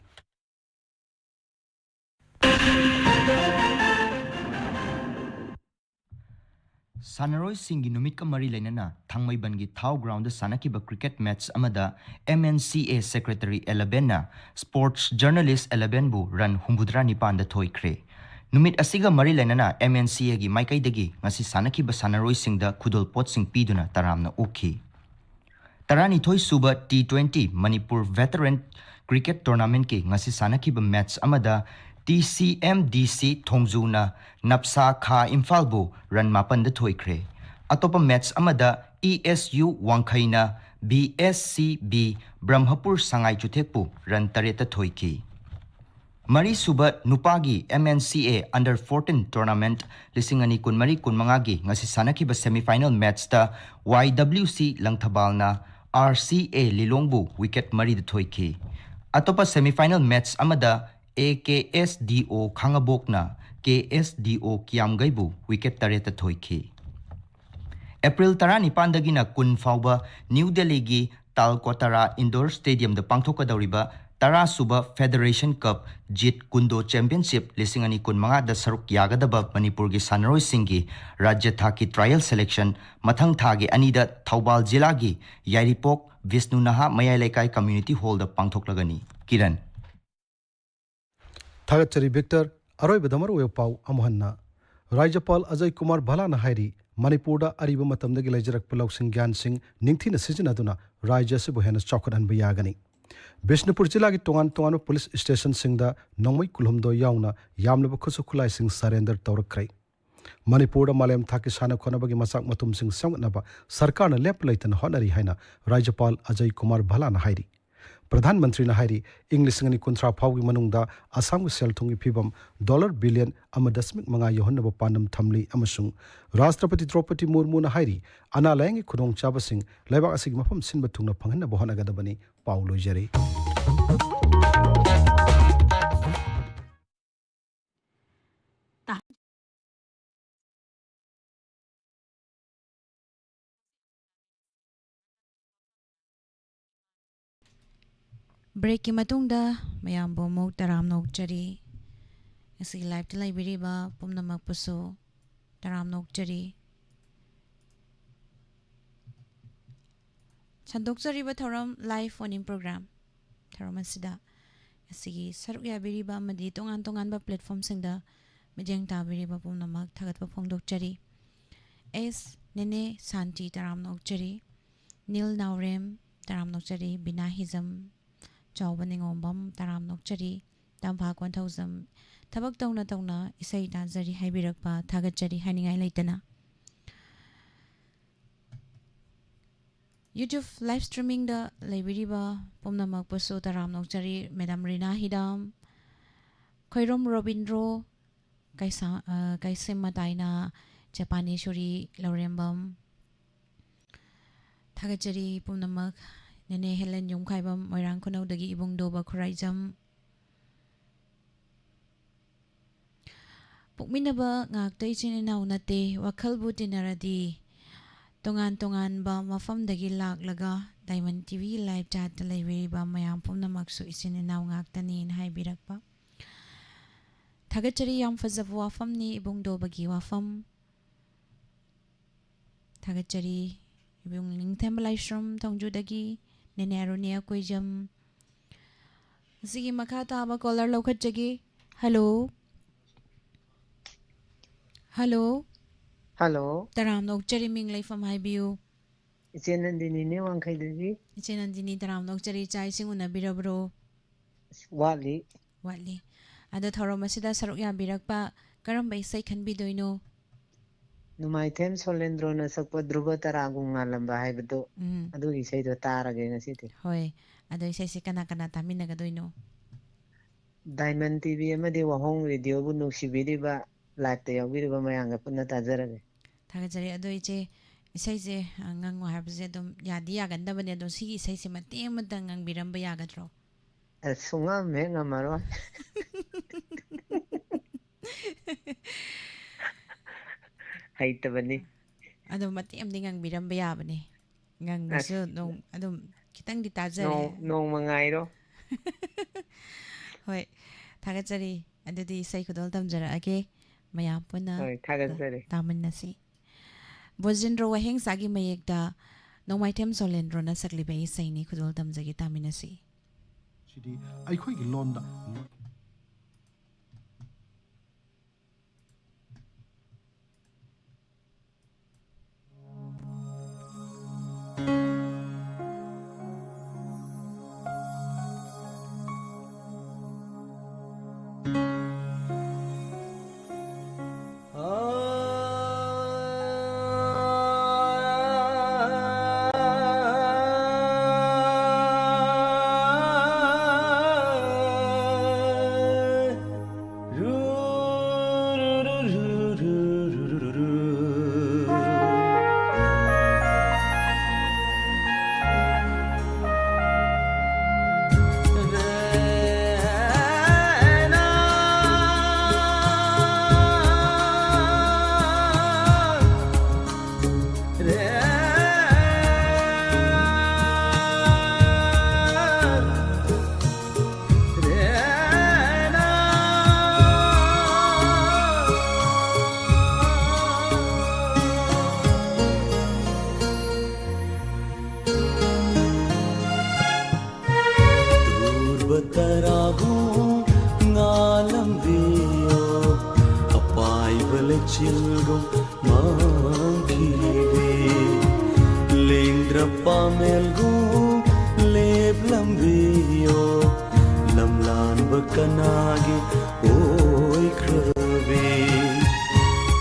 I: सानरोई सिंगी नुमित का मरी लेना थांगमईबन की थाव ग्राउंड सानकीब क्रिकेट मैच अमदा MNCA सेक्रेटरी 11 स्पोर्ट्स जर्नलिस्ट 11 बु रन 69 थोइख्रे नुमित असिगा मरी लेना MNCA की माइकैदगी ngasi सानकीब सानरोई सिंगदा खुदोल पोटसिंग पीदुना तरामना उखी तरानीथोई सुबह T20 Manipur veteran cricket tournament के ngasi सानकीब मैच अमदा TCMDC थोंगजुना नपसा खा इम्फालबु रन मापन द थोइख्रे अतोप मैच अमदा ESU वांखैना BSCB ब्रह्मपुर संगाई चुथेकपु रन तरेत थोइकी मरी सुबह नुपागी MNCA अंडर 14 टूर्नामेंट लिसिंगनी कुनमरी कुनमंगागी ngasi सानकीब सेमीफाइनल मैच ता YWC लंगथबालना RCA लिलोंगबु विकेट मरी द थोइकी अतोप सेमीफाइनल मैच अमदा AKSDO खांगबोकना KSDO कियामगैबु विकेट तरेत थोइखी अप्रैल 19 कुन फाउबा न्यू दिल्ली की तालकोतरा इंडोर स्टेडियम द पांगथोकदौरिबा 10 सुबह federation cup jeet kune do championship 2025 द सरुक यागदबा मणिपुर की सानरोई सिंह की राज्य था की ट्रायल सिलेक्शन मथंग थागे अनीद थौबाल जिला की यारिपोक विष्णुनहा मयालेकाई कम्युनिटी हॉल द पांगथोकलगनी किरण
F: थागतरी विक्टर अरोय बदमर वे पाव अमहन्ना राज्यपाल अजय कुमार भला हाइरी मणिपुर अरीब मतमदगी लेजरक लौसिंग ज्ञान सिंह निंगथीना सिजनदुना राज्य से हेन चौखटहनब यागनी बिष्णुपुर जिला की तोंगान तोंगान पुलिस स्टेशन सिंह नोंमई कुलहमदो याउना यामलब खुसु खुलाई सिंह सरेंडर तौरख्रे मणिपुर मालेम थाकी साना खोनबगी मसाक मतुम सिंह सेमगनबा सरकार लेप लेतन होनरी हैना राज्यपाल अजय कुमार भला हाइरी प्रधानमंत्री हाइरी इंग्लिश कुंथ्रा फाउगी मनुंगदा असम सेलथुंगी फिबम $1 बिलियन 1.5 यौहनब पांडम थमली अमसुंग राष्ट्रपति द्रौपदी मुर्मू हाइरी अना लायंगी खुदोंग चाबसिंग लेबाक असिगी मफम सिनब थुंगना फंगनब होनगदबनी पाउ लोइजरी
A: ब्रेक की मतुंगदा मयाम बोमो तराम नोकचरी इसी live te laibiriba pumnamak puso taram nokchari chandokchariba thoram live phone in program thoram asida asigi saruk yabiriba madi tongan tongan ba platform singda mijeng tabiriba pumnamak thagatba phongdokchari s nene santi taram nokchari nil naurem taram nokchari bina hizam चौबनिंगोंबम तराम नोकचरी तंफा कोंथौजम थबक तौना तौना इसै दाजरी हाइबिरकपा थागतचरी हानिंगाई लेतना YouTube लाइव स्ट्रीमिंग द लेबिरिबा पुमनमक पुसो तराम नोकचरी मैडम रीना हिदाम खैरोम रोबिंद्रो कैसे मताइना जापानीश्वरी लौरेंबम थागतचरी पुमनमक नेने हेलेन युमखाइबम मोइरांग खुनौदगी इबुंगदोबा खुराइजम पुकमिनबा ngakta ichin inaw nate wakhalbu tinaradi tongan tongan ba mafamdagi laklaga Diamond TV live chat talaiwiriba mayam pumnamaksu ichin inaw ngaktani in haibirakpa thagachari yam fazabu wafamni ibungdobagi wafam थागतचरी इबुंग निंगथेम लाइश्रम थोंजुदगी नेने अरुनिया कोइजम सिगी मखा ताबा कॉलर लौखतजगी हेलो हेलो
J: हेलो
A: तराम नोकचरी मिंग लाइफम हाइबियू
J: इचे नंदिनी ने वांखैदगी
A: इचे नंदिनी तराम नोकचरी चाय सिंग उनबिरब्रो
J: वाली
A: वाली अदा थौरम असिदा सरुक याबिरकपा करम इसै खनबिदोइनो
J: नुमाइथेम सोलेंद्रो न सकप ध्रुव तरागुं ngaलंबा हाइबदो अदु इसैदो तारगे ngसिति
A: होय अदो इसै से कना कना तामिनगदोइनो
J: डायमंड टीवी अमदि वहोंग रेडियो बु नुसिबिरिबा लाइव ते याबिरिबा मयांगा पुन्ना ताजरगे
A: थागजरी अदो इचे इसै से ngango हाबजे दम यादि यागंदबने दो सी इसै से मते मदंग ngangbiramba यागद्रो
J: सुंगा में ngamaरो हाइतबनी
A: अदो मते अमदि ngangbiramba याबने nganगसु नो अदो खितंग दि ताजरे
J: नो मंगाइरो
A: होय थागजरी अदुदि इसै खुदोल तमजरागे मयाम पुना
J: होय थागजरी
A: तामन्नसी बोजिंद्रो वहेंग सागी मयेकदा नोमाइथेम सोलेंद्रो न सकलिबे इसैनी खुदोल तमजगे तामिनसी
F: सिदी अखोइगी लोंदा
C: chilgo manghive lendra pamelgo leblambio lamlan bakanage oi krave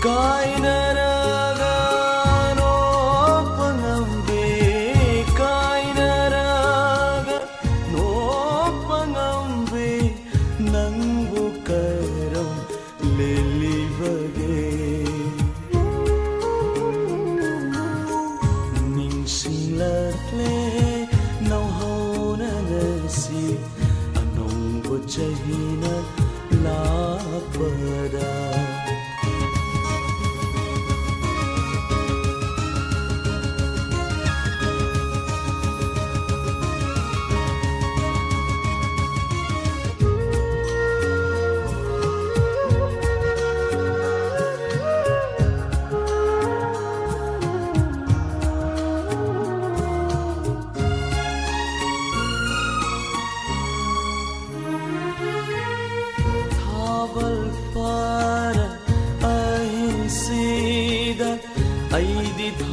C: kainaraga no pangambe kainaraga no pangambe nangu karam lelivage Chahina lapada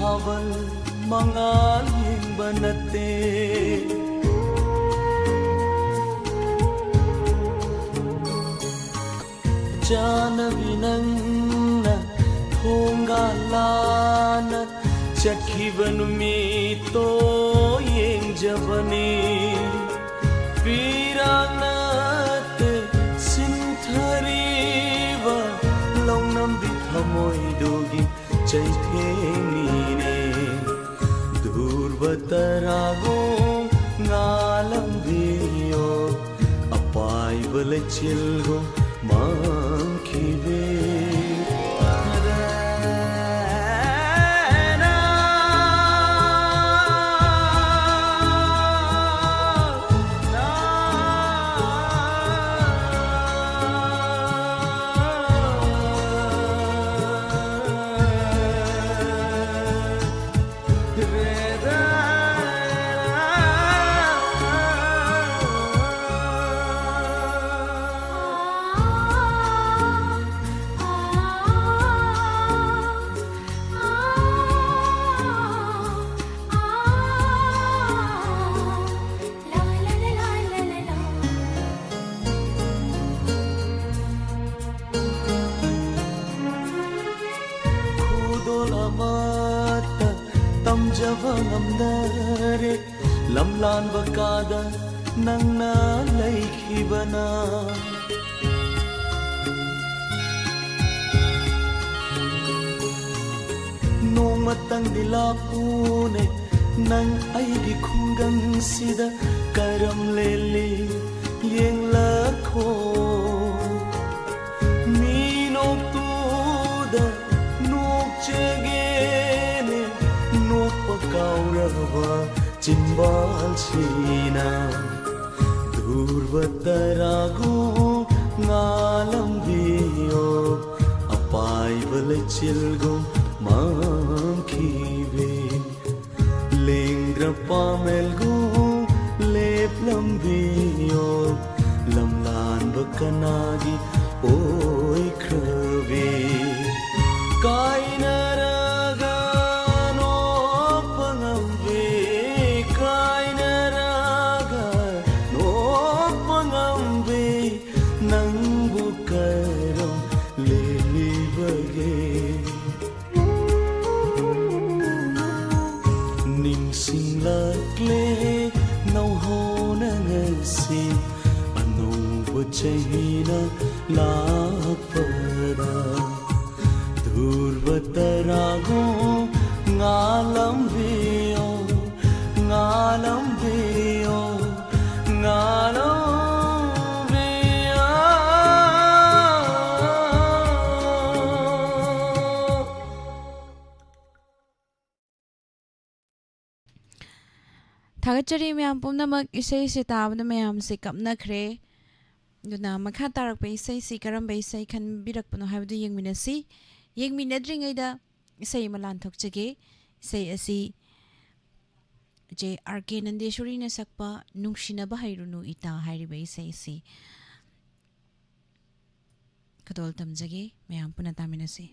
C: Thawal mangal yengbanate Janavinanna thongalana chakhivanu mito yengjavani Piranate sinthariva longnam bithamoidogi chaitheni Durvatarago ngalambiyo apai balachilgo mankhive ngamdare lamlan bakada nangna laikhibana nomatang dilapune nang aigi khungang sida karam lele yengla ni nok tuda nok chegene nok pakaurava chimbal sina durvatarago ngalam dio apai bale chilgo मांखीवे लेंग्र पामेलगो लेप लंबियो लमलान बकनागी ओई क्रवे काइनरागा no पंगवे काइनरागा no पंगवे नंबु करो लेली बगे Lakle nau hona ngasi anu bachina lakpada durvatarago ngalam veo ngalam veo ngalam
A: थागचरी ma'am पुनमक इसै से ताबन ma'am से कपनखरे दुना मखा तारक इसै से करम इसै खनबिरकपनो हाबदु यंगमिनसी यंगमिनद्रिङैदा इसै मलान थोकचगे इसै असि जे आरके नंदेश्वरी न सकपा नुंगसिनबा हैरुनु इता हारिबे इसै से खदोल तमजगे मैम पुना तामिनसी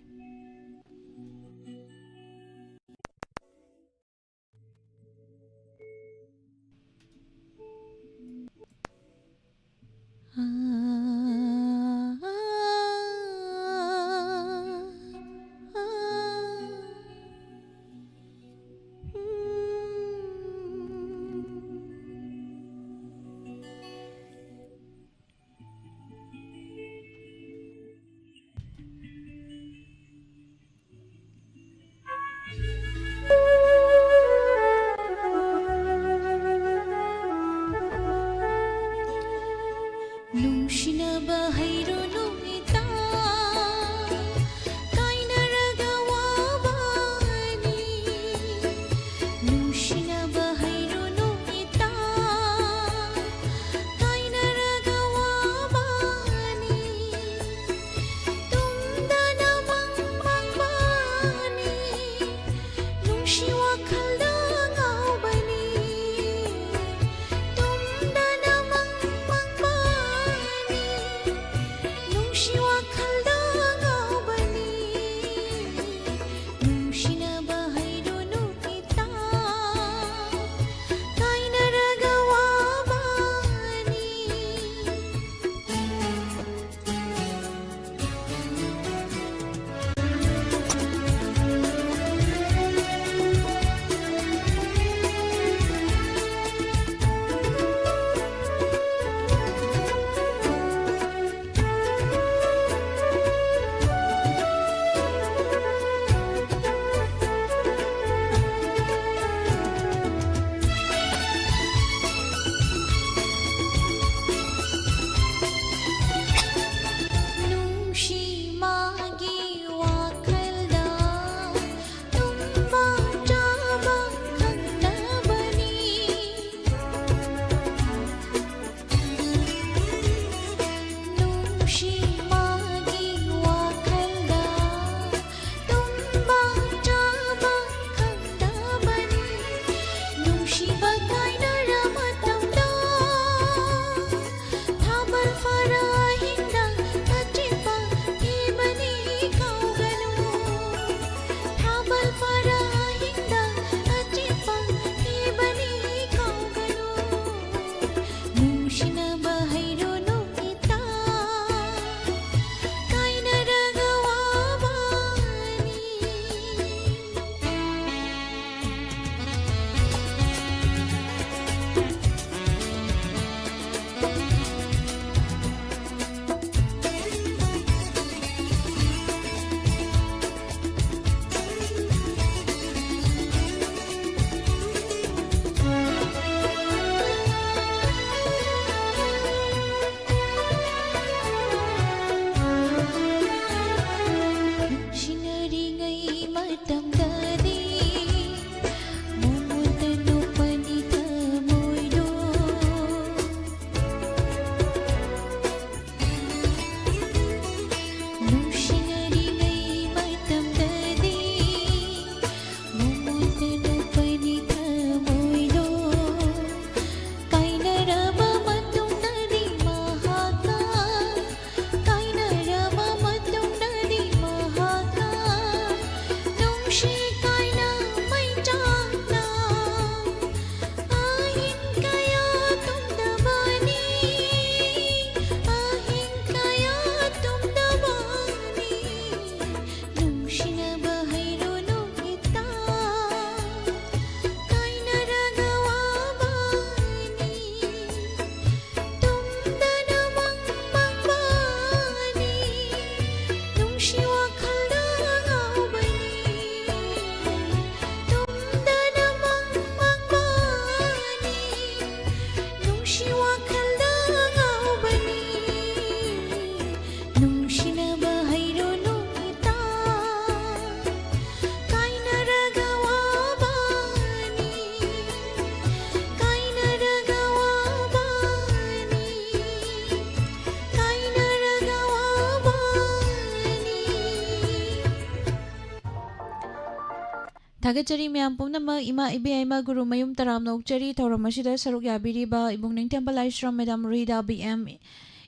A: थागतचरी मैम पुनमक इमा इबेमा गुरु मयुम तराम नौचरी थौरम असिदा सरुक याबिरिबा इबुंग निंगथेंबा लाइश्रम मैडम रुहिदा बीएम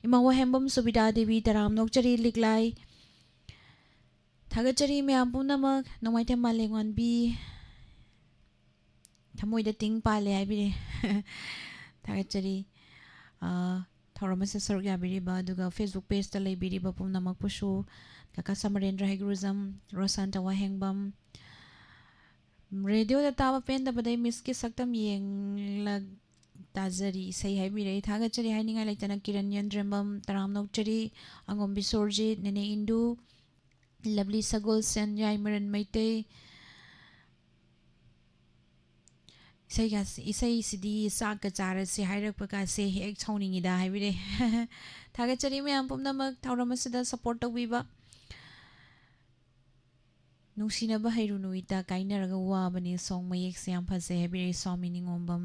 A: इमा वहेंबम सुबिदा देवी तराम नौचरी लिगलाई थागतचरी मैम पुनमक नोंमाइथें मालेंगवानबी थमोइदा तिंग पाले हाइबिरे थागतचरी थौरम असिदा सरुक याबिरिबा दुगा फेसबुक पेज ता लेबिरिबा पुनमक पुशु काका समरेंद्र हैगुरुजम रोसांता वहेंबम रेडियो ताब पेन दबदे मिस के सक्तम येंग ताजरी सही है भी रही थागतचरी हाइनिंगा लेतना किरण यंद्रमम तराम नौचरी अंगोम बिसोरजित नेने इंदु लवली सगोल सेन याइमरन मैते इसई सिदी साक चार से हाइरक पका से एक छौनिंगिदा है भी रे थागतचरी में हम पुनमक थौरम असिदा सपोर्ट तौबीबा नुसीनबा हैरुनुइता काइनरगा वाबनी सोंग मयेक से याम फसे हेबिरे स्वामी निंगोंबम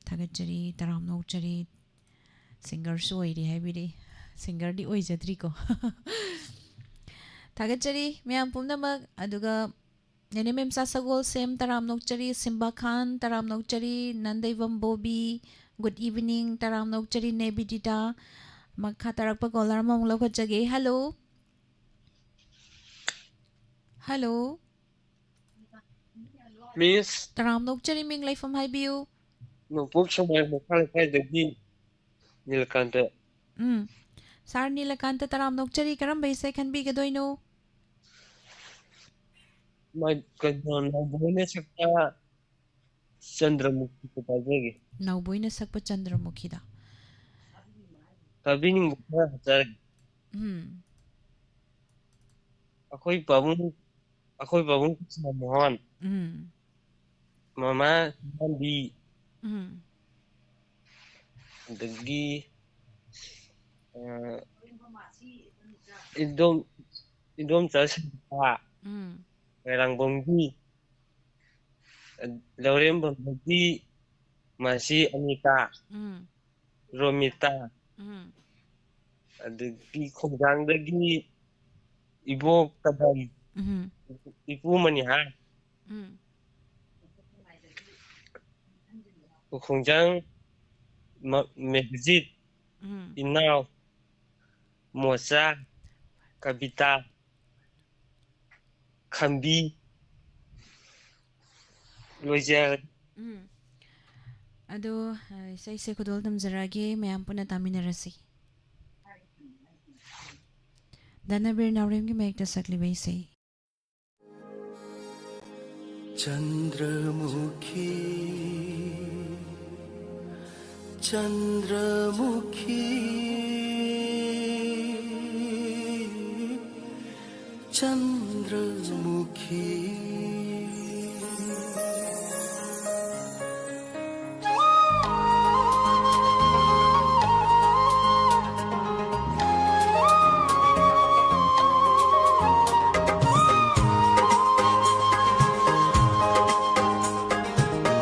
A: थागतचरी तराम नौचरी सिंगर सोइरी हेबिरे सिंगर दी ओइजद्री को थागतचरी मैम पुनमक अदुगा नेने मेमसा सगोल सेम तराम नौचरी सिम्बा खान तराम नौचरी नंदैवम बोबी गुड इवनिंग तराम नौचरी नेबिडिटा मखा तरकपा कॉलर मंगलो खजगे हेलो हेलो
K: मिस
A: तराम नौचरी मिंग लाइफम हाइबियू
K: नोपुक समय मखाल दगी नीलकांत
A: सार नीलकांत तराम नौचरी करम बैसे खनबी गदोइनो
K: मैं कदों नौबोने सकता चंद्रमुखी को ताजेगी
A: नौबोइने सकपा चंद्रमुखी दा
K: तभी नहीं मुखा हजार अखोई बाबू मोहन मामा बी दगी इदोम चासा रंगबोंगी लौरेम बंगी मासी अनिता रोमिता अदगी खोंजांदगी इबो कदम इपू मनिहा खोंजांग मेगजित इनाव मोचा कविता खंबी लोइजर
A: अदो सही से खुदोल तमजरागे मैम पुना तामिनरसी दानवीर नावरेम की मैं एक तसकली वही सही
C: चंद्रमुखी चंद्रमुखी चंद्रमुखी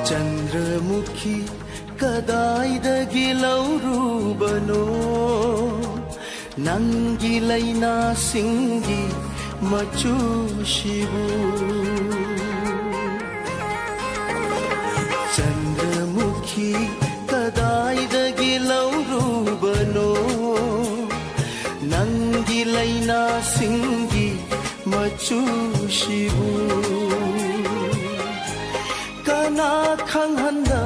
C: चंद्रमुखी कदाइदगी लौरूबनो नंगी लैना सिंगी मचूशिबू चंद्रमुखी कदाइदगी लौरूबनो नंगी लैना सिंगी मचूशिबू कना खंगहंदा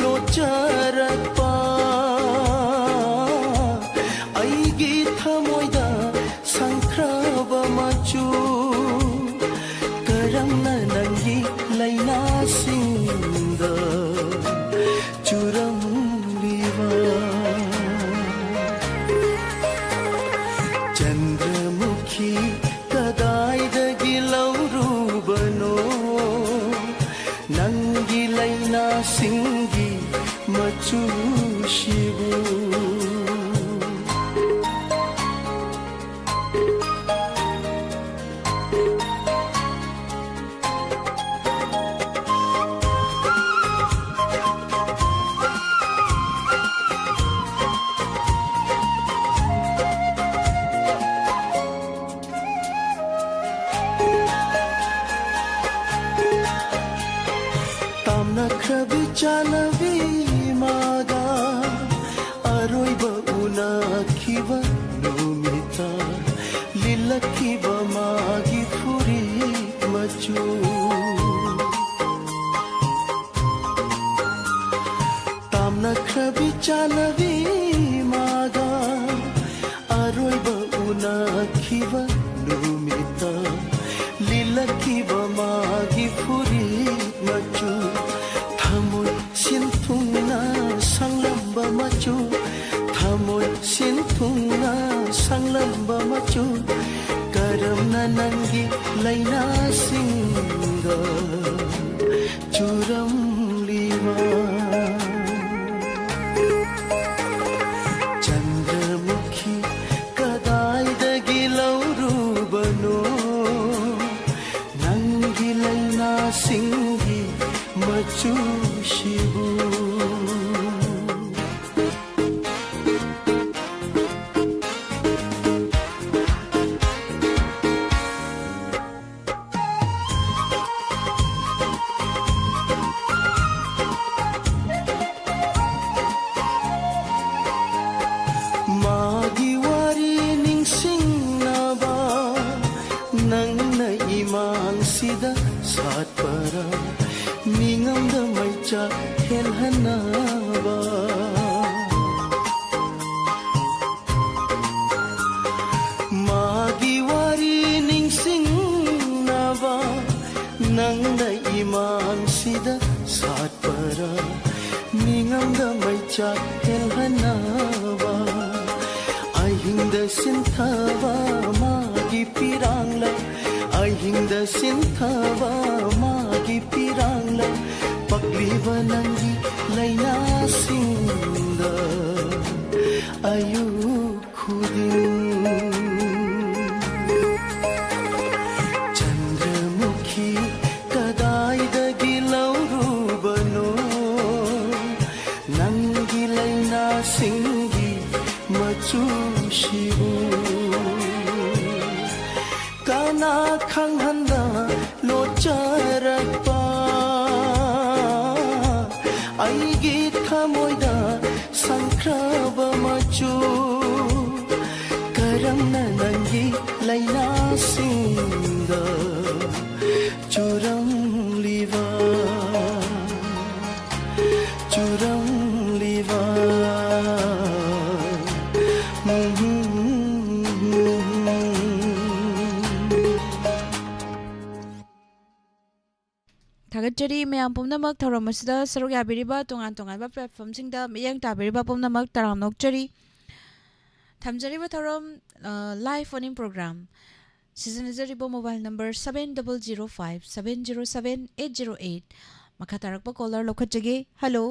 C: लोचरपा आईगी थमोइदा संख्रब मचू करमना नंगी लैना सिंद चुरम लिवा चंद्रमुखी कदाइदगी लौरूबनो नंगी लैना सिंगी मचूशिबू नखरबी चानबी मागा अरोइब उनाखिब नुमिता लिलखिब मागी फुरित मचु थमोय सिन्थुंगना सांलंबा मचु थमोय सिन्थुंगना सांलंबा मचु करमना नंगी लैना सिंगा चुरम लीवा चंद्रमुखी कदाइदगी लौरूबनो नंगी लैना सिंगी मचु शिबू सातपरा मिंगमदा मैचा हेलहनाबा मागी वारी निंगसिंगनाबा नंगना इमान सिदा सातपरा मिंगमदा मैचा हेलहनाबा अहिंदा सिंथाबा मागी पिरांगला अहिंदा सिंथावा मागी पिरांगला पक्लीवा नंगी लैना सिंदा आयु खुदिन चंद्रमुखी कदाइदगी लौरूबनो नंगी लैना सिंगी मचु शिबू काना खंगहंदा लोचरपा आईगी थमोइदा संख्रब मचु करमना नंगी लैना सिंदा चुरम लीवा चुरम लीवा
A: थागतचरी मैम पुमनमक थौरमसिदा सरुक याबिरिबा तोंगान तोंगानबा प्लेटफॉर्मसिंगदा मियंग ताबिरिबा पुमनमक तराम नोकचरी थमजरिबा थौरम लाइव फोन इन प्रोग्राम सिजनजरिबो मोबाइल नंबर 7005707808 मखा तारकबा कॉलर लोखचगे हेलो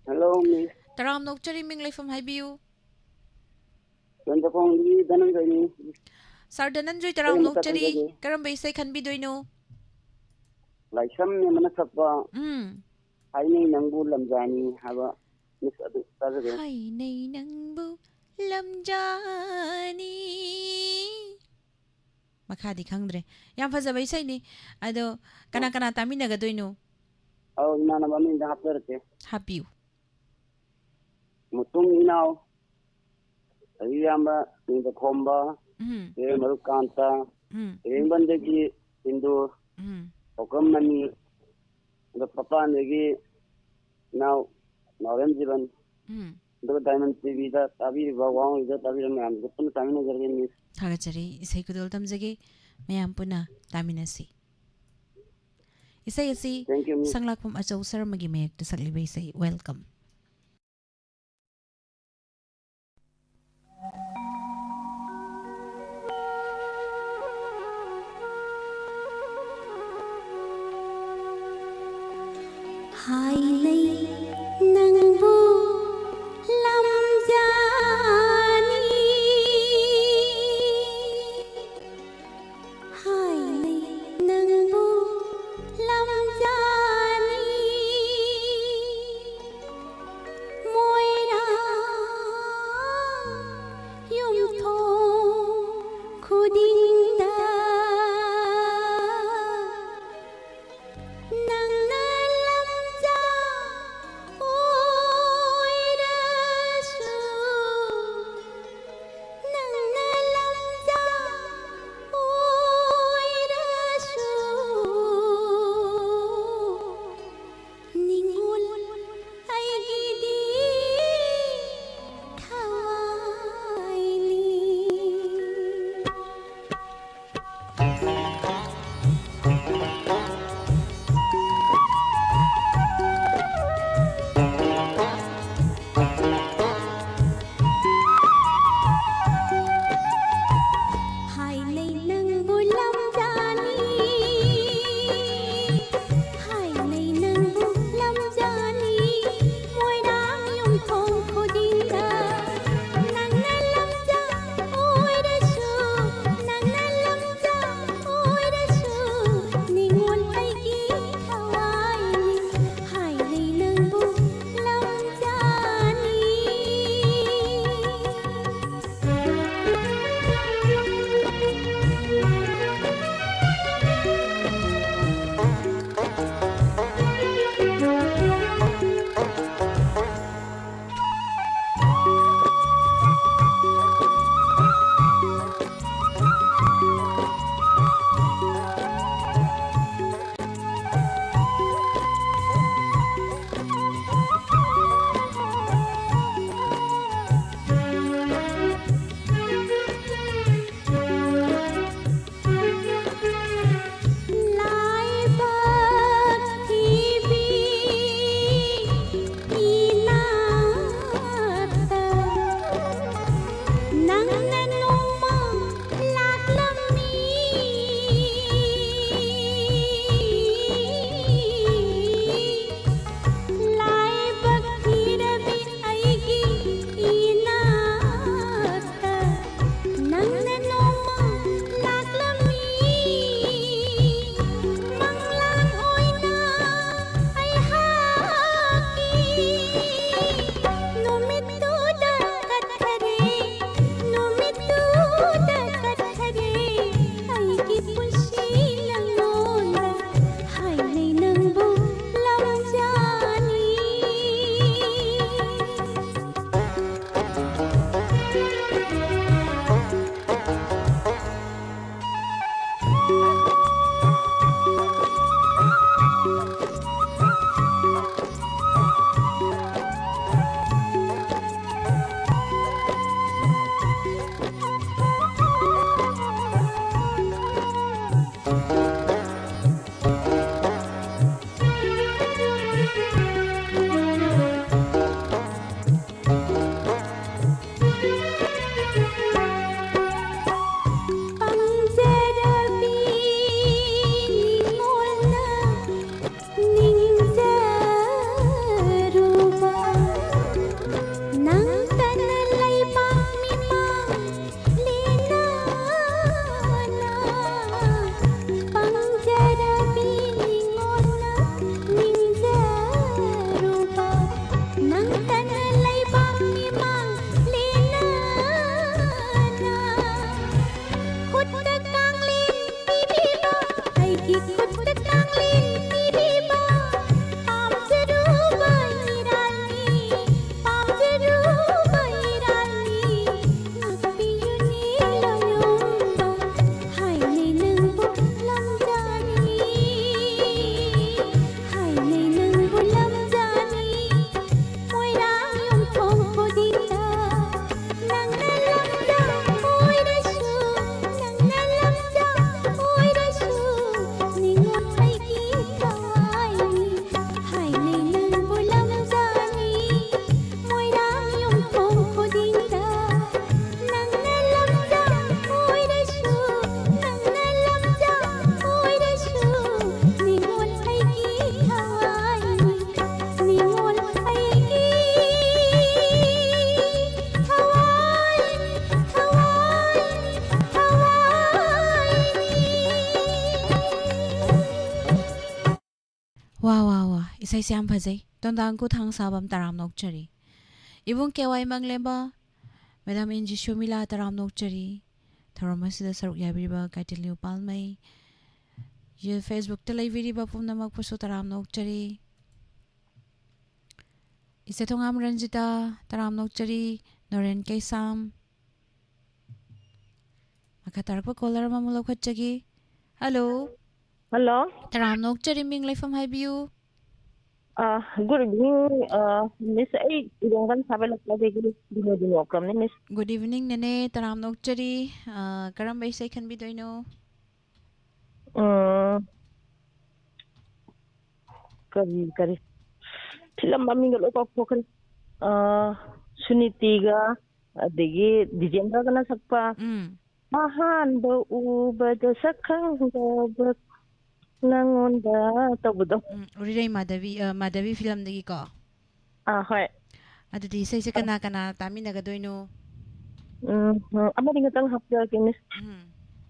L: हेलो मिस
A: तराम नोकचरी मिंग लाइफम हाइबियू
L: चंद्रपोंगी धनंजयनी
A: सर धनंजय तराम नोकचरी करम बैसे खनबिदोइनो
L: लाइसम ने मन सपा हाइनै नंबु लमजानी हाबा मिस अदु ताजगे
A: हाइनै नंबु लमजानी मखादी खंगद्रे याम फजबा इसैनी अदो कना कना तामिनगदोइनो
L: औ इनाना बमिन हापरते
A: हापियु
L: मुतुम इनाव अयियामा निंद खोंबा ए मरुकांता एंबंदगी हिंदू ओकमनी द पपा नेगी नाउ नौरम जीवन द डायमंड टीवी दा ताबी भगवान इदा ताबी मैम गुप्तन तामिना जरगे मिस
A: थागचरी इसै कुदल तमजगे मैम पुना तामिनासी इसै असि संगलाकपम अचौ सरमगी मेक द सकलिबे इसै वेलकम
M: हाइनै नंबु लमजानी हाइनै नंबु लमजानी मोइरा युमथो खुदिंदा
A: isai se am phajai tondang ko thang sabam taram nok chari ibung kewai manglemba Madam Inji Shomila taram nok chari Tharomasida saruk yabiriba Kaitil Liu Palmai Ye Facebook talai viriba pumnamak puso taram nok chari Isetongam Ranjita taram nok chari Noren Kaisam Makatarpa caller mamulok khatchagi Hello taram nok chari ming laifam haibiu
N: Good evening, Miss A. Idongan Sabalaka, Miss.
A: Good evening, Nene. Taram Nokchari. Karam by say can be doing no.
N: Kari. Film bombing a lot of poker. Sunitiga, the December gonna sapa. Mahan, the Uber, the second, the Nangonda, Tobudo.
A: Uri Madavi film the ko.
N: Hi.
A: At the say kana tamina gadoino.
N: I'm getting a tongue of the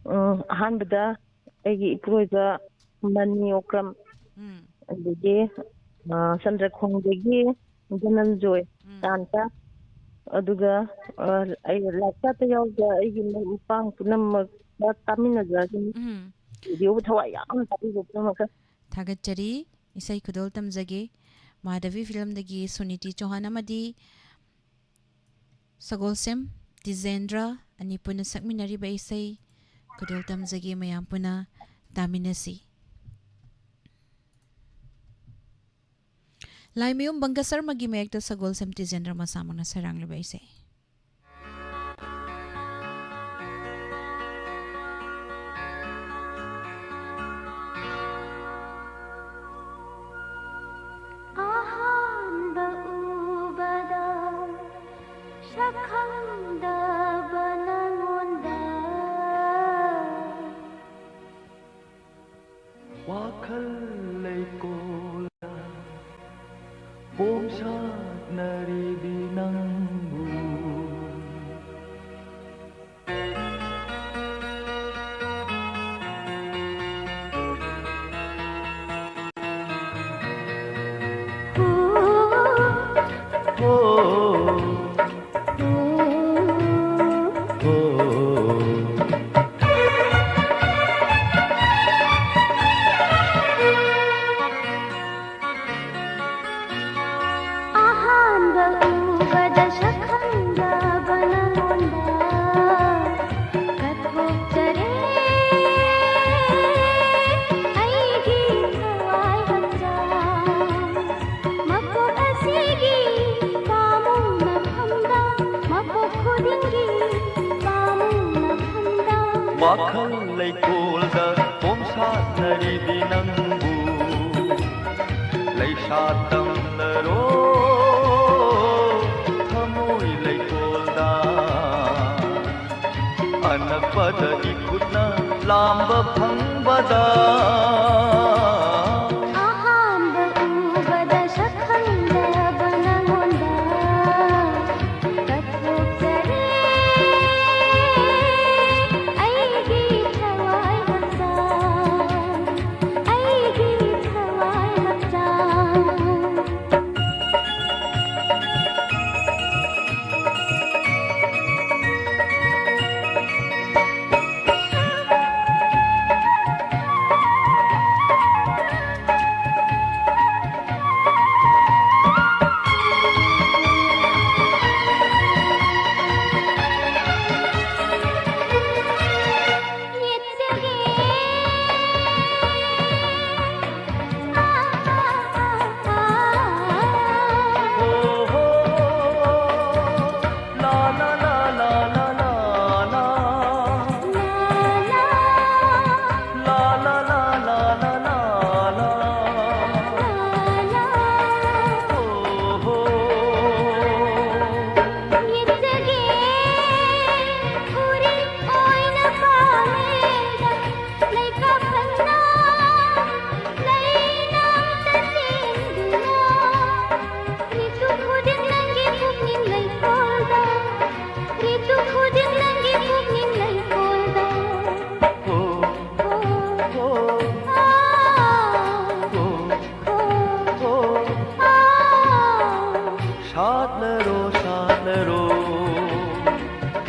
N: Hanbada, Egi Proza, Mani Okram, the day, Sandra Kong the Gay, Janan Joy, Santa, Aduga, I like that the Pang Punam, Tamina Dragon.
A: Thagachari isai kudol tamjage Madhavi film dagi Suniti Chauhan amadi Sagolsem Dizendra ani puna sakminari ba isai kudol tamjage mayam puna taminasi Laimiyum Bangasar magi mayekta Sagolsem Dizendra masama na sarang ba isai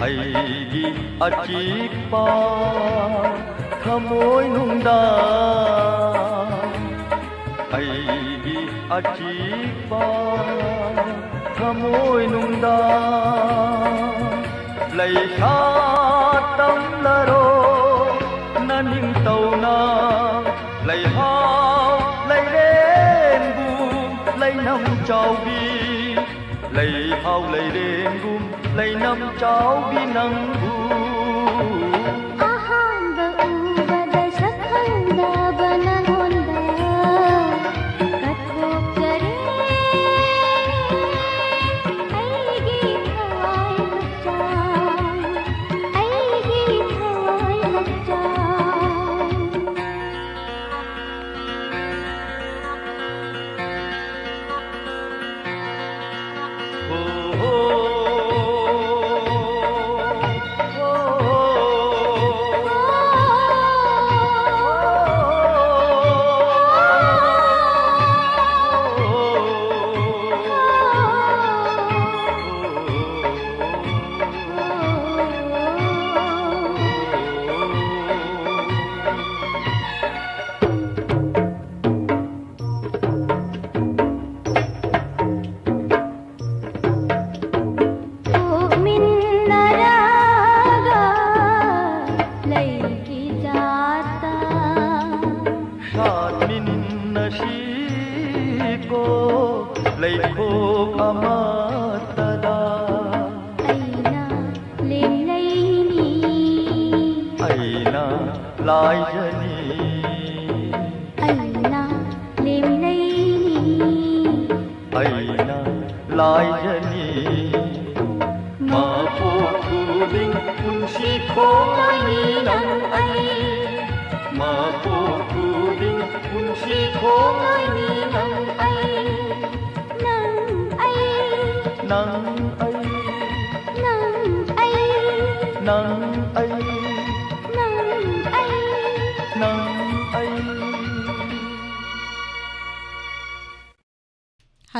C: ꯑꯩꯒꯤ ꯑꯆꯤꯛꯄ ꯊꯃꯣꯏ ꯅꯨꯡꯗ ꯑꯩꯒꯤ ꯑꯆꯤꯛꯄ ꯊꯃꯣꯏ ꯅꯨꯡꯗ ꯂꯩꯁꯥ ꯇꯝꯂꯔꯣ ꯅꯅꯤꯡ ꯇꯧꯅ ꯂꯩꯍꯥꯎ ꯂꯩꯔꯦꯡꯒꯨꯝ ꯂꯩꯅꯝ ꯆꯥꯎꯕꯤ ꯂꯩꯍꯥꯎ ꯂꯩꯔꯦꯡꯒꯨꯝ ꯂꯩꯅꯝ ꯆꯥꯎꯕꯤ ꯅꯪꯕꯨ
M: ꯑꯍꯥꯟꯕ ꯎꯕꯗ ꯁꯛꯈꯪꯗꯕ ꯅꯪꯉꯣꯟꯗ ꯀꯠꯊꯣꯛꯆꯔꯦ ꯑꯩꯒꯤ ꯊꯋꯥꯏ ꯍꯛꯆꯥꯡ ꯑꯩꯒꯤ ꯊꯋꯥꯏ ꯍꯛꯆꯥꯡ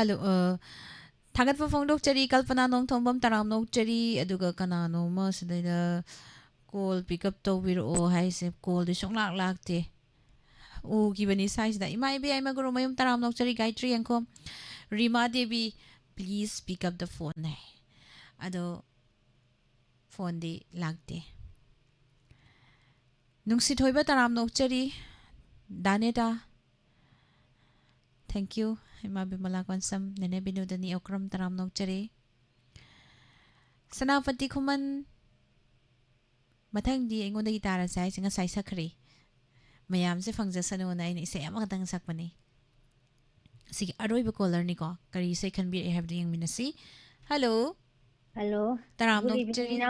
A: Hello, thangat po phongdokchari Kalpana Nongthombam taramnokchari aduga kanano ma sidai call pick up tawbiro haise call de songlak lakte o gibani size da imai be ai maguro mayum taramnokchari Gayatri anko Rima Devi, please pick up the phone nai ado phone de lakte nungsi thoiba taramnokchari Daneta, thank you. Ima bimala konsam nene binudani okram taram nokchari Sanapati Kuman Matang di ingon na gitara say singa say sakri mayam se fangja sanu na ini say amakatang sakmani sige aroy ba caller ni ko kari say kan bi I have the minasi hello taram nokchari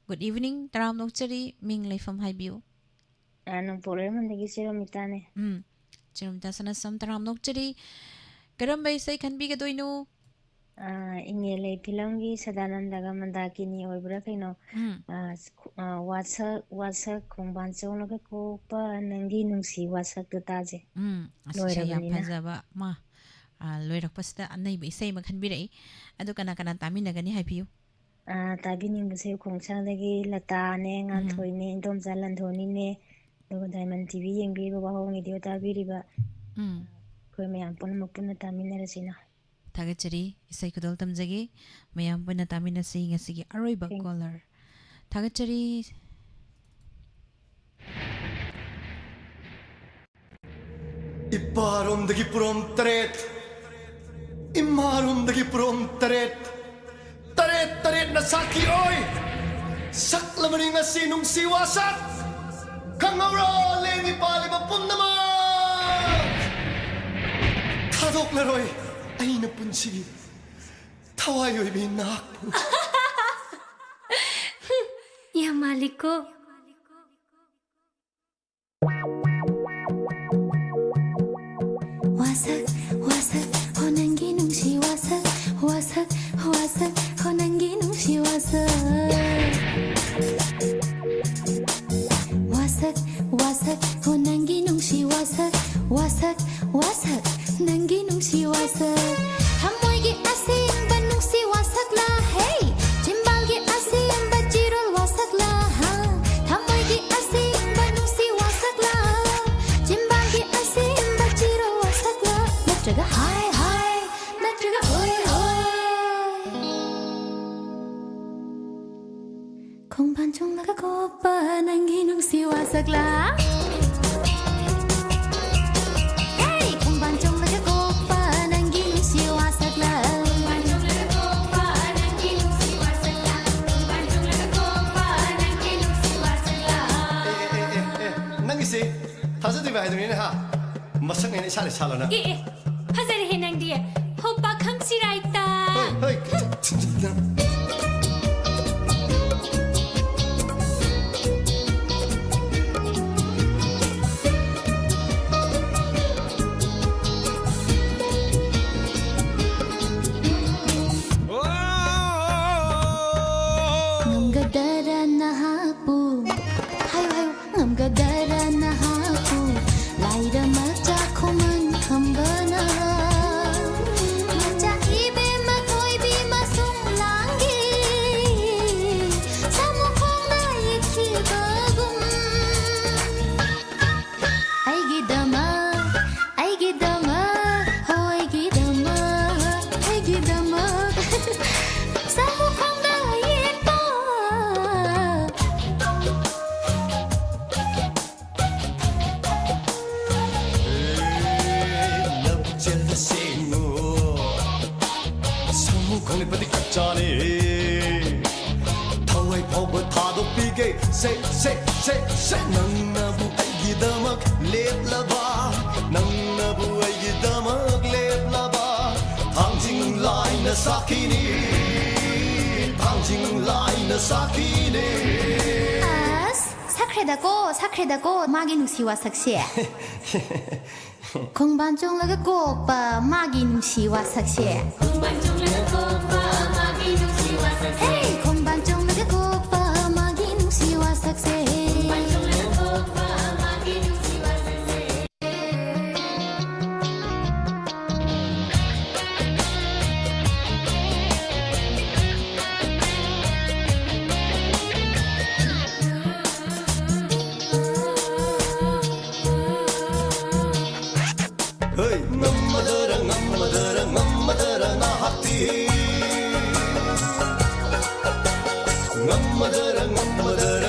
A: good evening taram nokchari ming lay from Highview
O: anong problem nagi siro mitane
A: Chirumta sana sam taram nokchari Karambay say kan biga doino
O: ingele pilangi sadanandaga mandakini oibra kaino wasa kumbanso naga ko pa nangi nungsi wasa tutaje
A: asya ya pazaba ma loirak pasta anay ba isay maghanbiray ado kana tami nagani Highview
O: tabi ning busay kungsang lagi lata ne ngantoy ne indom zalan dhoni ne dogo Diamond TV yung bigo bahong idio tabi riba Koi mayam pun mapun tamina rasina.
A: Tagachari isay kudol tamjagi mayam pun tamina si nga sige aroy ba caller. Tagachari
P: Iparom dagi purom taret Imarom dagi purom taret Taret na saki oy Saklamaning na sinong siwasak Kangawra lengi pali mapun naman Kadok laroy ay napunsigi Tawayo'y binakpo
M: Yamaliko Wasak, wasak, honang ginung si wasak Wasak, wasak, honang ginung si wasak Wasak, wasak, honang ginung si wasak Wasak, wasak, nangginung si wasak Hamoy gi asin banung si wasak la hey Jimbal gi asin ba 공반종 나가고 오빠 난기 농시와 삭라 헤이 공반종 나가고 오빠 난기 농시와 삭라 공반종 나가고 오빠 난기 농시와 삭라 공반종 나가고 오빠 난기 농시와 삭라
P: 낭기씨 타자들이 하이드리네 하 마상내네 샤네 샤라나
M: 예 하자리 해낭디에 오빠 강시라 있다
P: 헤이 say nangnabu aigidamak leplaba nangnabu aigidamak leplaba thangjing lai na sakini
M: as 사크레다고 마기 누시와 삭시에 공반종 나가고 오빠 마기 누시와 삭시에 공반종 나가고 오빠 마기 누시와 삭시에 헤이 공반종 나가고 오빠 마기 누시와 삭시에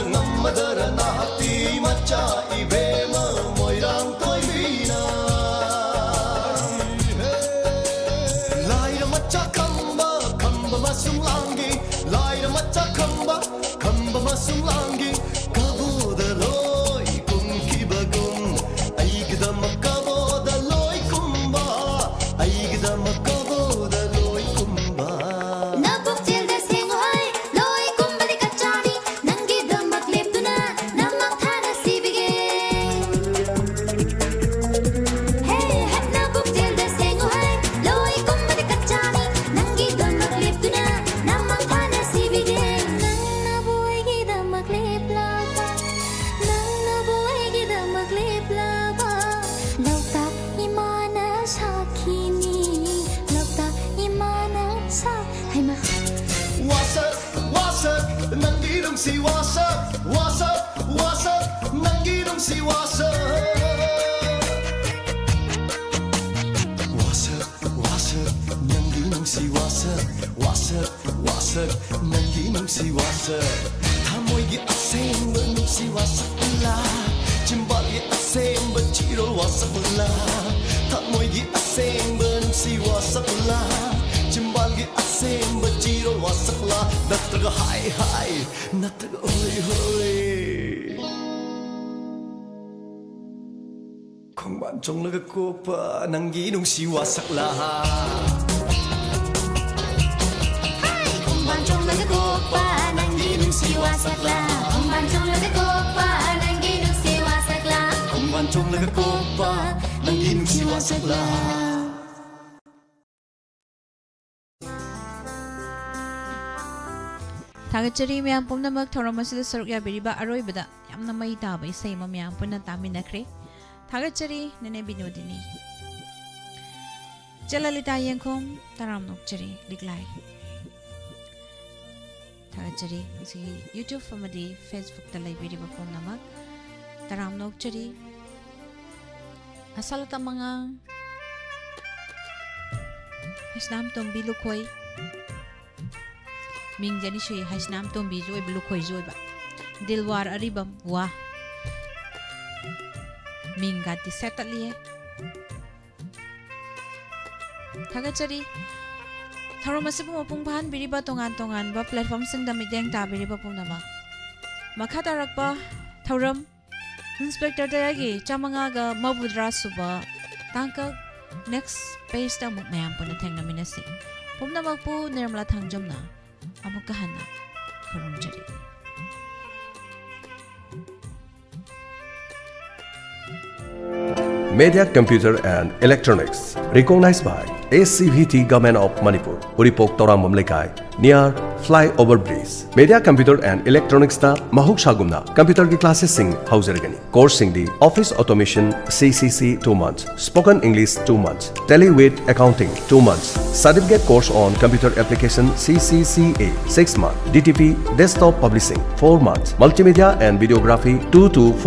P: ngammadara na hati macha ibema moirang toibina laira macha kamba masung langi laira macha kamba masung langi kaboda loi kum kibagum aigdam kaboda loi kumba aigdam kaboda loi kumba si wasak nangirong si wasak nangirong si wasak nangirong si wasak tamoy gi asem nung si wasak la jimbal gi asem bachiro wasak la tamoy gi asem nung si wasak la jimbal gi asem bachiro wasak la nataga hai nataga hoi 공반종 나가고파 난기농 시와 삭라
M: 공반종 나가고파 난기농 시와 삭라 공반종 나가고파 난기농 시와 삭라
P: 공반종 나가고파 난기농 시와 삭라
A: Tagachari miyam pumnamak thoramasida saruk yabiriba aroibada yamna mai taba isai mamyam punna taminakre Tagachari nene binodini Jalalita yengkom taram nokchari liglai Tagachari si YouTube famadi Facebook talai biriba pumnamak taram nokchari asal tamanga Islam tumbi lukoy Ming Jani Shui Haisnam Tombi Joy Blukoi Joyba Dilwar Aribam Wa Ming Gati Setali Tagachari Tharomasibu Mapungpan Biriba Tongan Ba platform Singda Mideng Ta Biriba Punama Makatarakpa Tharam Inspector Tayagi Chamangaga Mabudra Suba Tangka next page ta muk mayam puna thengna minasi pumna magpu Nirmala Thangjamna amuk kahana karunjari
Q: Media Computer and Electronics, recognized by ACVT Government of Manipur, Uripok Torang Mamlekai, near Flyover Bridge. Media Computer and Electronics ta Mahuk Shagumna, computer ki classes sing Hausergani. Course sing di Office Automation CCC 2 months, Spoken English 2 months, Tele with Accounting 2 months, Certificate course on Computer Application CCCA 6 months, DTP Desktop Publishing 4 months, Multimedia and Videography 2 to 4